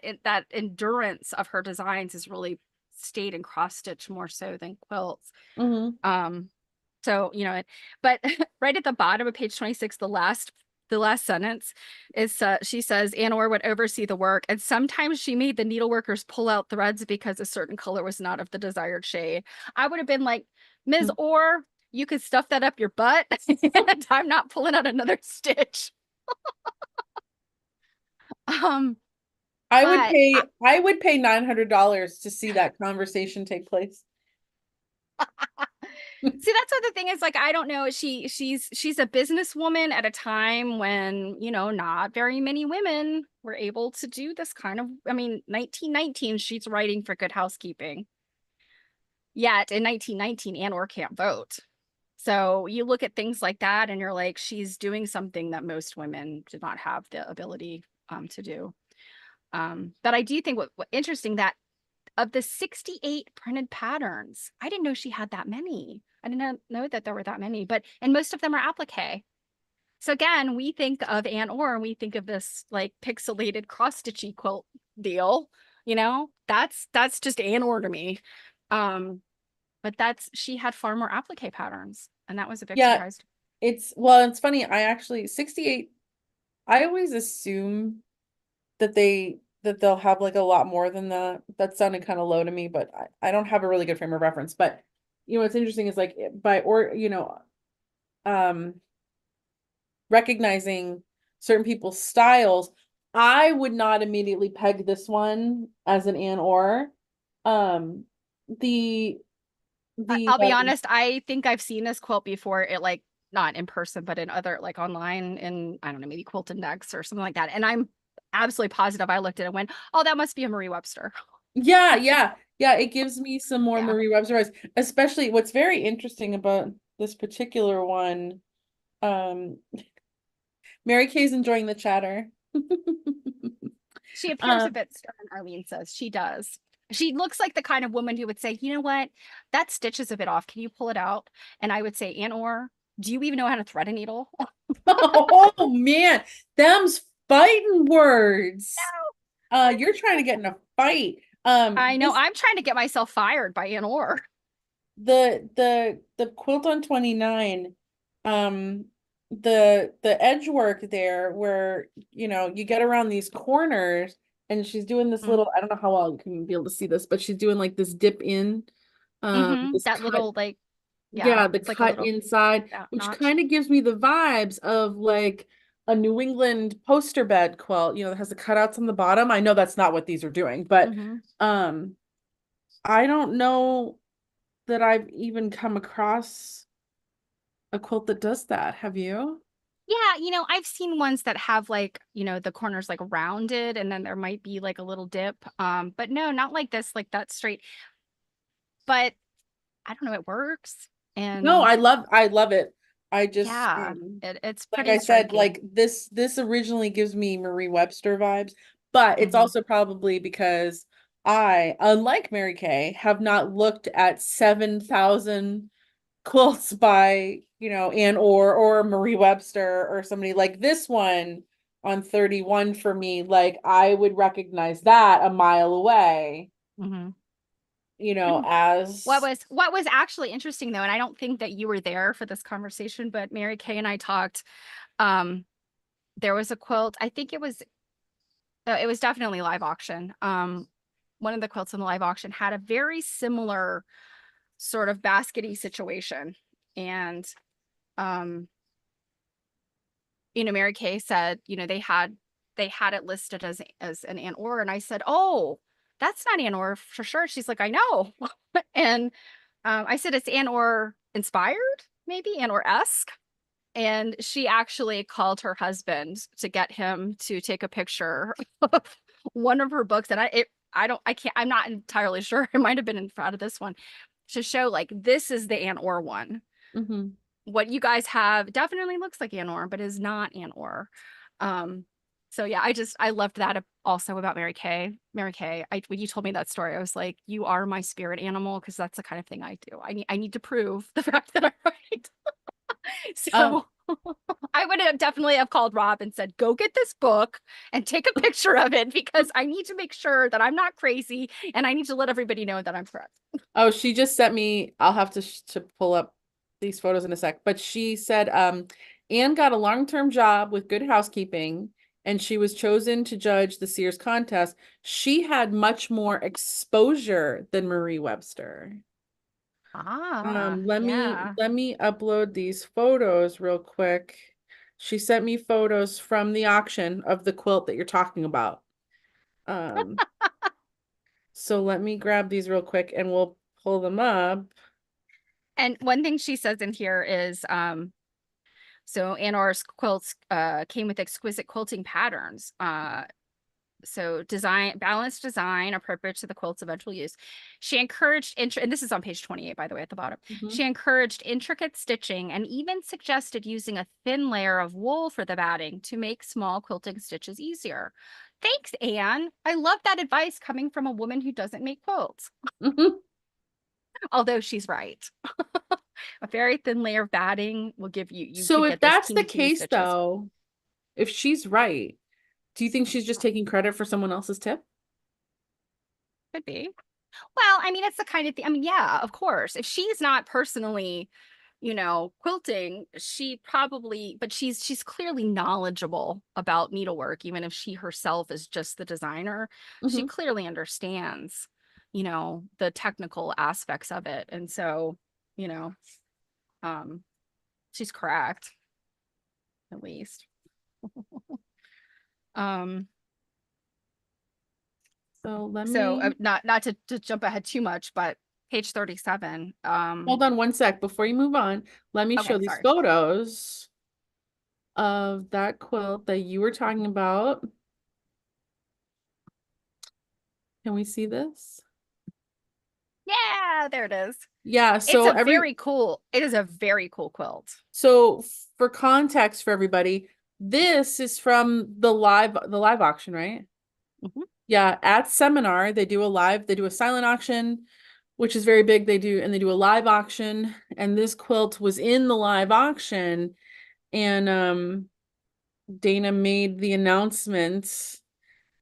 endurance of her designs is really stayed in cross stitch more so than quilts. So but right at the bottom of page 26, the last sentence is she says Anne Orr would oversee the work, and sometimes she made the needleworkers pull out threads because a certain color was not of the desired shade. I would have been like, Ms. Orr, you could stuff that up your butt and I'm not pulling out another stitch. I would pay $900 to see that conversation take place. See, that's what the thing is. Like, I don't know. She's a businesswoman at a time when, not very many women were able to do this kind of, 1919, she's writing for Good Housekeeping. Yet in 1919, Anne Orr can't vote. So you look at things like that and you're like, she's doing something that most women did not have the ability to do. But I do think what interesting that of the 68 printed patterns, I didn't know she had that many. I didn't know that there were that many, and most of them are applique. So again, we think of Anne Orr and we think of this like pixelated cross stitchy quilt deal. That's just Anne Orr to me. But she had far more applique patterns, and that was a big surprise. It's funny. 68. I always assume that they'll have like a lot more than that. That sounded kind of low to me, but I don't have a really good frame of reference. But what's interesting is like recognizing certain people's styles. I would not immediately peg this one as an Anne Orr. I'll be honest, I think I've seen this quilt before. It like not in person, but in other like online in, I don't know, maybe Quilt Index or something like that. And I'm absolutely positive I looked at it and went, oh, that must be a Marie Webster. Yeah. It gives me some more Marie Webster vibes, especially what's very interesting about this particular one. Mary Kay's enjoying the chatter. She appears a bit stern, Arlene says. She does. She looks like the kind of woman who would say, you know what, that stitch is a bit off. Can you pull it out? And I would say, Anne Orr, do you even know how to thread a needle? Oh man, them's fighting words. No. You're trying to get in a fight. I know. I'm trying to get myself fired by Anne Orr. The quilt on 29, the edge work there where you get around these corners and she's doing this little, I don't know how well you can be able to see this, but she's doing like this dip in that little like the cut like inside, which kind of gives me the vibes of like a New England poster bed quilt, that has the cutouts on the bottom. I know that's not what these are doing, but I don't know that I've even come across a quilt that does that. Have you? Yeah, I've seen ones that have like, the corners like rounded and then there might be like a little dip. But no, not like this, like that straight. But I don't know, it works. And no, I love it. I just it's like I said, like this originally gives me Marie Webster vibes, but it's also probably because I, unlike Mary Kay, have not looked at 7,000 quilts by Anne Orr or Marie Webster or somebody like this one on 31 for me. Like I would recognize that a mile away. As what was actually interesting though, and I don't think that you were there for this conversation, but Mary Kay and I talked. There was a quilt, I think it was definitely live auction. One of the quilts in the live auction had a very similar sort of baskety situation, and Mary Kay said they had they had it listed as an Ann Orr, and I said, "Oh, that's not Ann Orr for sure." She's like, "I know," and I said, "It's Ann Orr inspired, maybe Ann Orr-esque." And she actually called her husband to get him to take a picture of one of her books, and I'm not entirely sure. It might have been in front of this one to show like this is the Ann Orr one. Mm-hmm. What you guys have definitely looks like Ann Orr, but is not Ann Orr. So yeah, I loved that also about Mary Kay. Mary Kay, when you told me that story, I was like, you are my spirit animal, because that's the kind of thing I do. I need to prove the fact that I'm right. Um, So I would have definitely have called Rob and said, go get this book and take a picture of it, because I need to make sure that I'm not crazy, and I need to let everybody know that I'm correct. oh, she just sent me, I'll have to pull up these photos in a sec, but she said, Anne got a long-term job with Good Housekeeping, and she was chosen to judge the Sears contest. She had much more exposure than Marie Webster. Let Yeah. me upload these photos real quick. She sent me photos from the auction of the quilt that you're talking about. So let me grab these real quick and we'll pull them up. And one thing she says in here is, so Ann Orr's quilts came with exquisite quilting patterns. So balanced design appropriate to the quilt's eventual use. She encouraged, and this is on page 28, by the way, at the bottom. Mhm. She encouraged intricate stitching and even suggested using a thin layer of wool for the batting to make small quilting stitches easier. Thanks, Anne. I love that advice coming from a woman who doesn't make quilts, although she's right. A very thin layer of batting will give you So could if get those that's the teeny, teeny case stitches. though, if she's right, do you think she's just taking credit for someone else's tip? Could be. Well, I mean, it's the kind of thing. I mean, yeah, of course. If she's not personally, quilting, she probably, but she's clearly knowledgeable about needlework, even if she herself is just the designer. She Mhm. clearly understands, the technical aspects of it. And so, you know, um, she's correct, at least. Um, So let so me not to jump ahead too much, but page 37. hold on one sec before you move on. Let me show Okay, these sorry. photos of that quilt that you were talking about. Can we see this? Yeah, there it is. Yeah, It's so a very cool, it is a very cool quilt. so for context for everybody, this is from the live auction, right? Mhm. Yeah, at Seminar, they do a silent auction, which is very big. They do a live auction, and this quilt was in the live auction, and Dana made the announcement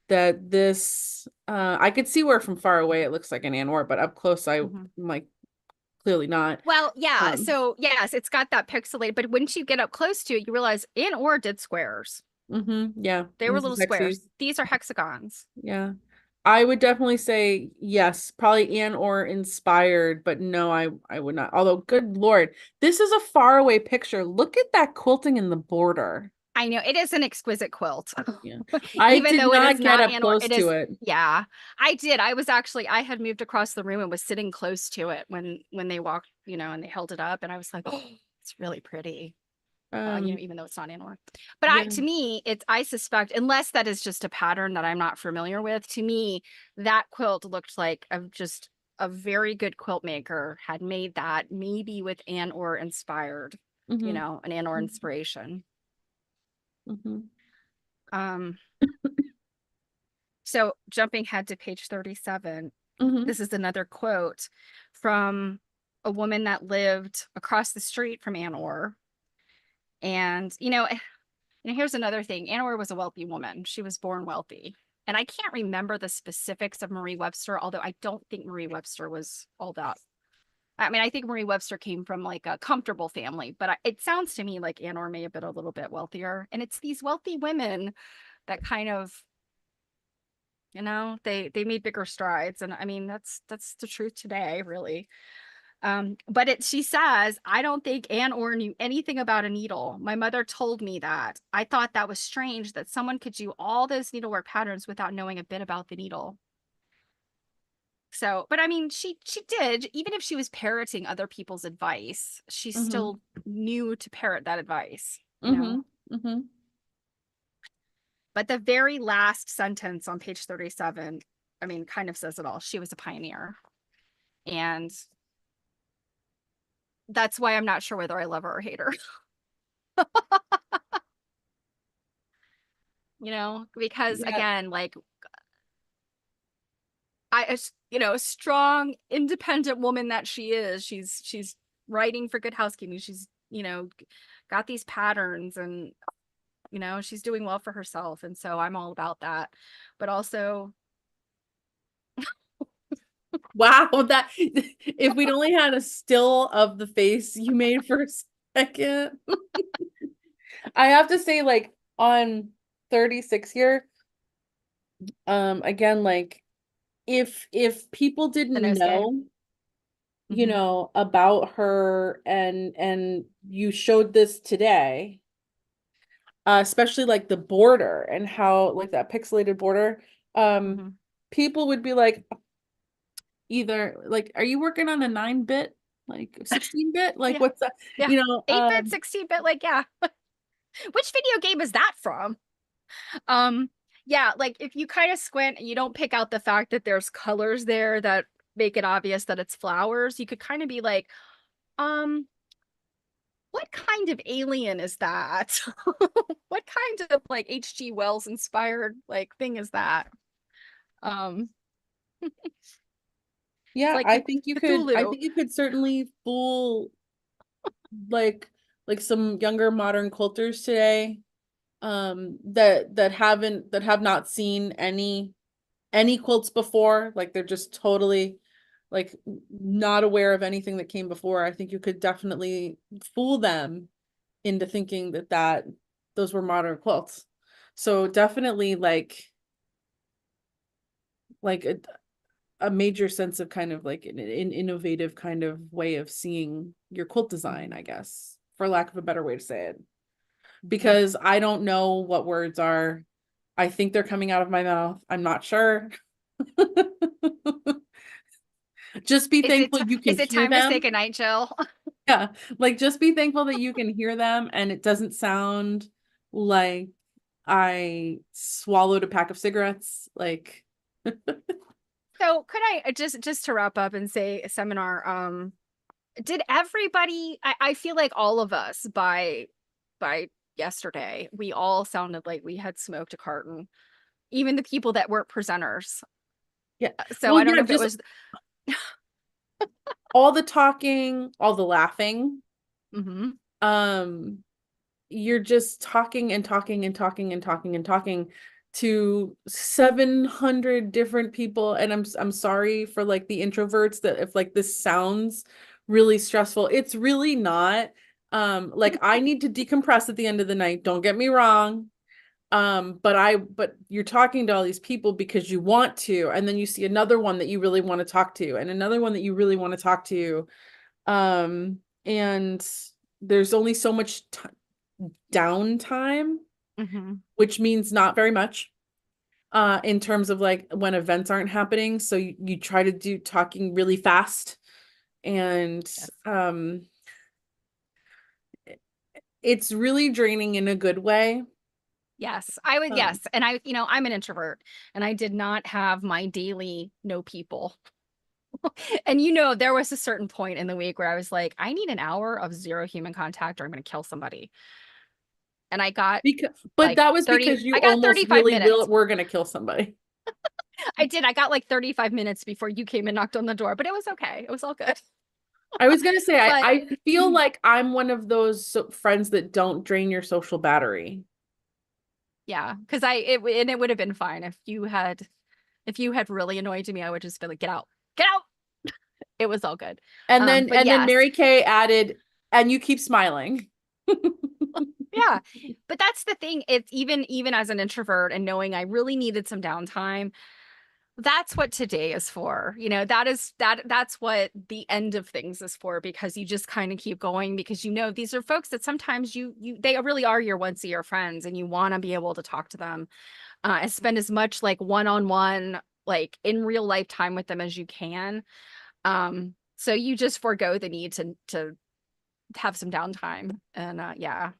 that this I could see where from far away it looks like an Ann Orr, but up close I'm Mhm. like clearly not. Well, yeah. Um, So yes, it's got that pixelated, but once you get up close to it, you realize Ann Orr did squares. yeah, They and were this little is hexes. squares. These are hexagons. Yeah. I would definitely say yes, probably Ann Orr inspired, but no, I would not. Although, good Lord, this is a faraway picture. Look at that quilting in the border. I know it is an exquisite quilt. Yeah. I Even did though it is not get not up Ann Orr, close it to is, it. yeah. I had moved across the room and was sitting close to it when they walked, and they held it up, and I was like, oh, it's really pretty. Um, Even though it's not Ann Orr. But yeah. to me, I suspect, unless that is just a pattern that I'm not familiar with, to me, that quilt looked like just a very good quilt maker had made that, maybe with Ann Orr inspired, Mm-hmm. an Ann Orr inspiration. Mm-hmm. Um, so jumping ahead to page 37, Mm-hmm. this is another quote from a woman that lived across the street from Ann Orr. And, here's another thing. Ann Orr was a wealthy woman. She was born wealthy. And I can't remember the specifics of Marie Webster, although I don't think Marie Webster was all that. I mean, I think Marie Webster came from like a comfortable family, but it sounds to me like Ann Orr may have been a little bit wealthier. And it's these wealthy women that kind of, they made bigger strides. And I mean, that's the truth today, really. But she says, I don't think Anne Orr knew anything about a needle. My mother told me that. I thought that was strange that someone could do all those needlework patterns without knowing a bit about the needle. So, but I mean, she did, even if she was parroting other people's advice, she still knew to parrot that advice, you know? But the very last sentence on page 37, I mean, kind of says it all. She was a pioneer. And that's why I'm not sure whether I love her or hate her. You know, because again, like a strong, independent woman that she is, she's writing for Good Housekeeping. She's, got these patterns and, she's doing well for herself. And so I'm all about that. But also, wow, that if we'd only had a still of the face you made for a second. I have to say, like, on 36 here, again, like, if people didn't know, about her and you showed this today, especially like the border and how, like, that pixelated border, people would be like, either like, are you working on a 9-bit, like 16-bit? Like, yeah. what's that? Yeah. 8-bit, 16-bit, like, yeah. Which video game is that from? Yeah, like if you kind of squint and you don't pick out the fact that there's colors there that make it obvious that it's flowers, you could kind of be like, what kind of alien is that? What kind of like H.G. Wells inspired like thing is that? Yeah, like I think you Cthulhu. could certainly fool like some younger modern quilters today, that have not seen any quilts before. Like, they're just totally, like, not aware of anything that came before. I think you could definitely fool them into thinking that those were modern quilts. So definitely like a major sense of kind of like an innovative kind of way of seeing your quilt design, I guess, for lack of a better way to say it. Because I don't know what words are. I think they're coming out of my mouth. I'm not sure. Just be thankful you can Is it hear time to say them. goodnight, Jill? Yeah, like, just be thankful that you can hear them and it doesn't sound like I swallowed a pack of cigarettes. Like, So could I just to wrap up and say seminar, did everybody, I feel like all of us by yesterday, we all sounded like we had smoked a carton, even the people that weren't presenters. yeah. So I don't know if it was all the talking, all the laughing. Mm-hmm. You're just talking and talking and talking and talking and talking to 700 different people. And I'm sorry for like the introverts that if like this sounds really stressful, it's really not. Like, I need to decompress at the end of the night. Don't get me wrong. But you're talking to all these people because you want to, and then you see another one that you really want to talk to, and another one that you really want to talk to. And there's only so much downtime, which means not very much, in terms of like when events aren't happening. So you try to do talking really fast, and it's really draining in a good way. Yes, I would. Yes. And I'm an introvert and I did not have my daily know people. And there was a certain point in the week where I was like, I need an hour of zero human contact or I'm going to kill somebody. And I got but that was because you almost really were going to kill somebody. I did. I got like 35 minutes before you came and knocked on the door, but it was okay. It was all good. I was going to say, I feel like I'm one of those friends that don't drain your social battery. Yeah, because it would have been fine if you had really annoyed me. I would just be like, get out. It was all good. And then Merikay added, and you keep smiling. Yeah, but that's the thing. It's even as an introvert and knowing I really needed some downtime, That's what today is for. That's what the end of things is for, because you just kind of keep going, because these are folks that sometimes they really are your once a year friends, and you want to be able to talk to them and spend as much like one-on-one, like in real life time with them as you can. So you just forego the need to have some downtime. And yeah,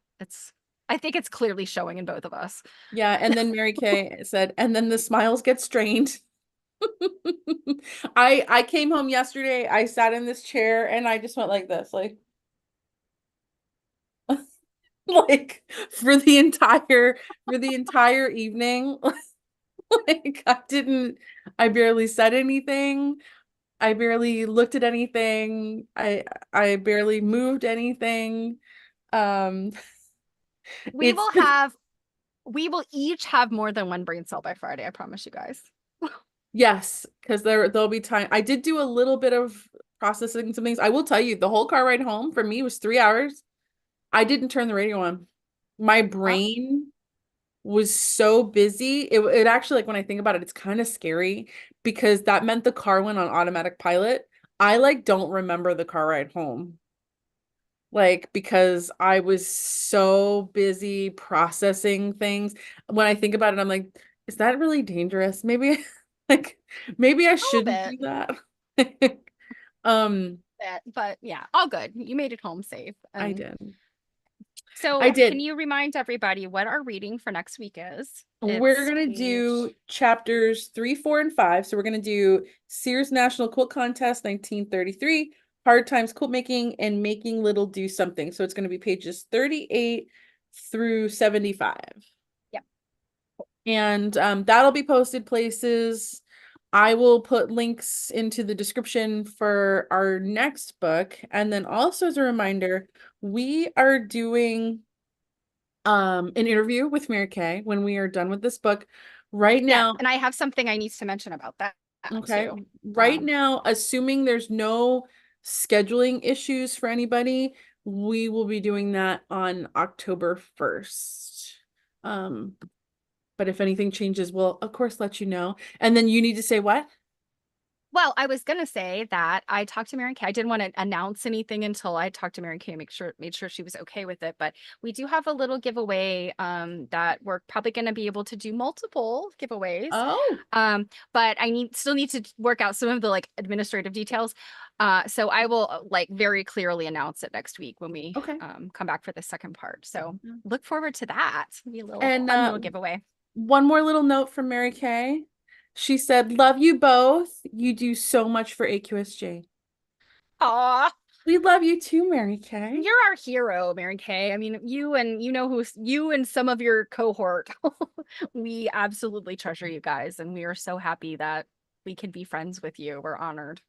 I think it's clearly showing in both of us. Yeah, and then Mary Kay said, and then the smiles get strained. I came home yesterday, I sat in this chair and I just went like this, like like for the entire evening. Like I barely said anything. I barely looked at anything. I barely moved anything. Um We it's will have we will each have more than one brain cell by Friday, I promise you guys. yes, because there'll be time. I did do a little bit of processing some things. I will tell you, the whole car ride home for me was 3 hours. I didn't turn the radio on. My Oh, brain was so busy. It actually, like when I think about it, it's kind of scary because that meant the car went on automatic pilot. I like don't remember the car ride home. Like because I was so busy processing things. When I think about it, I'm like, is that really dangerous? Maybe like maybe I a little shouldn't bit. do that. Um, But yeah, all good. You made it home safe. I And did. I so can did. you remind everybody what our reading for next week is? We're It's gonna do page chapters 3, 4, and 5. So we're gonna do Sears National Quilt Contest 1933, Hard Times Quilt Making, and Making Little Do Something. So it's gonna be pages 38 through 75. Yep. And that'll be posted places. I will put links into the description for our next book. And then also as a reminder, we are doing an interview with Mary Kay when we are done with this book. Right Yeah, now, and I have something I need to mention about that okay, too. right now, assuming there's no scheduling issues for anybody, we will be doing that on October 1st. Um, but if anything changes, we'll of course let you know. And then you need to say what? Well, I was gonna say that I talked to Mary Kay. I didn't want to announce anything until I talked to Mary Kay, made sure she was okay with it. But we do have a little giveaway that we're probably gonna be able to do multiple giveaways. Oh, But I still need to work out some of the like administrative details. So I will like very clearly announce it next week when we okay. come back for the second part. So look forward to that. It'll be a little And fun little giveaway. one more little note from Mary Kay. She said, "Love you both. You do so much for AQSJ." Aw. We love you too, Mary Kay. You're our hero, Mary Kay. I mean, you and some of your cohort. We absolutely treasure you guys, and we are so happy that we can be friends with you. We're honored.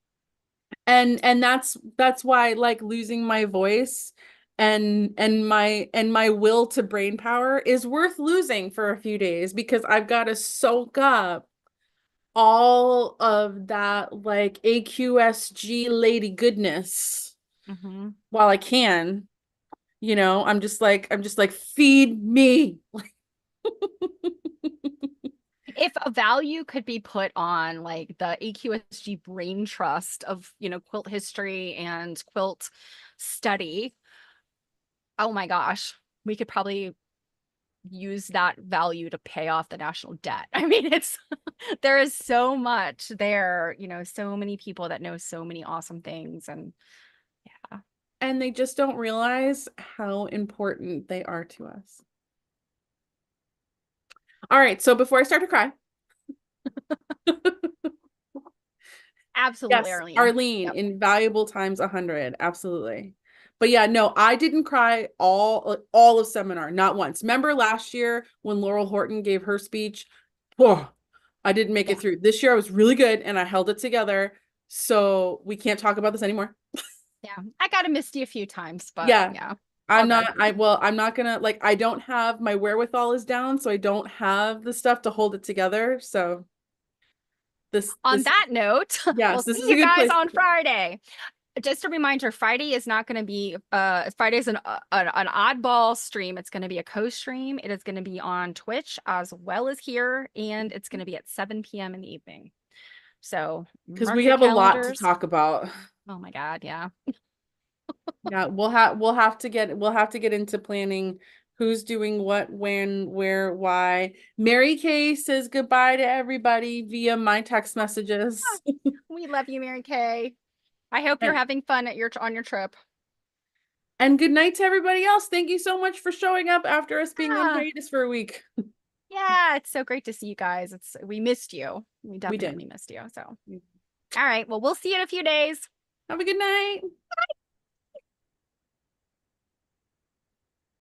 And that's why like losing my voice and my will to brain power is worth losing for a few days because I've got to soak up all of that like AQSG lady goodness Mhm. while I can. I'm just like feed me. If a value could be put on like the AQSG brain trust of, quilt history and quilt study, oh my gosh, we could probably use that value to pay off the national debt. I mean, there is so much there, so many people that know so many awesome things. And yeah. And they just don't realize how important they are to us. All right, so before I start to cry, Absolutely, yes, Arlene. Arlene, Yep. invaluable times 100, absolutely. But yeah, no, I didn't cry all of seminar, not once. Remember last year when Laurel Horton gave her speech? Oh, I didn't make Yeah. it through. This year I was really good and I held it together. So we can't talk about this anymore. Yeah. I got a Misty a few times, but Yeah, yeah, all I'm good. not, I'm not gonna, like, I don't have, my wherewithal is down, so I don't have the stuff to hold it together. So On that note, we'll yes, this see is a you good guys place. on Friday. Just a reminder, Friday is not going to be Friday's an oddball stream. It's going to be a co-stream. It is going to be on Twitch as well as here, and it's going to be at 7 p.m. in the evening. So Because mark we your have a lot to calendars. talk about. Oh my God, yeah. Yeah, we'll have to get into planning who's doing what, when, where, why. Mary Kay says goodbye to everybody via my text messages. We love you, Mary Kay. I hope you're And, having fun at on your trip. and good night to everybody else. Thank you so much for showing up after us being on Ah, hiatus for a week. yeah, it's so great to see you guys. We missed you. We We did. definitely missed you. So, all right. Well, we'll see you in a few days. Have a good night.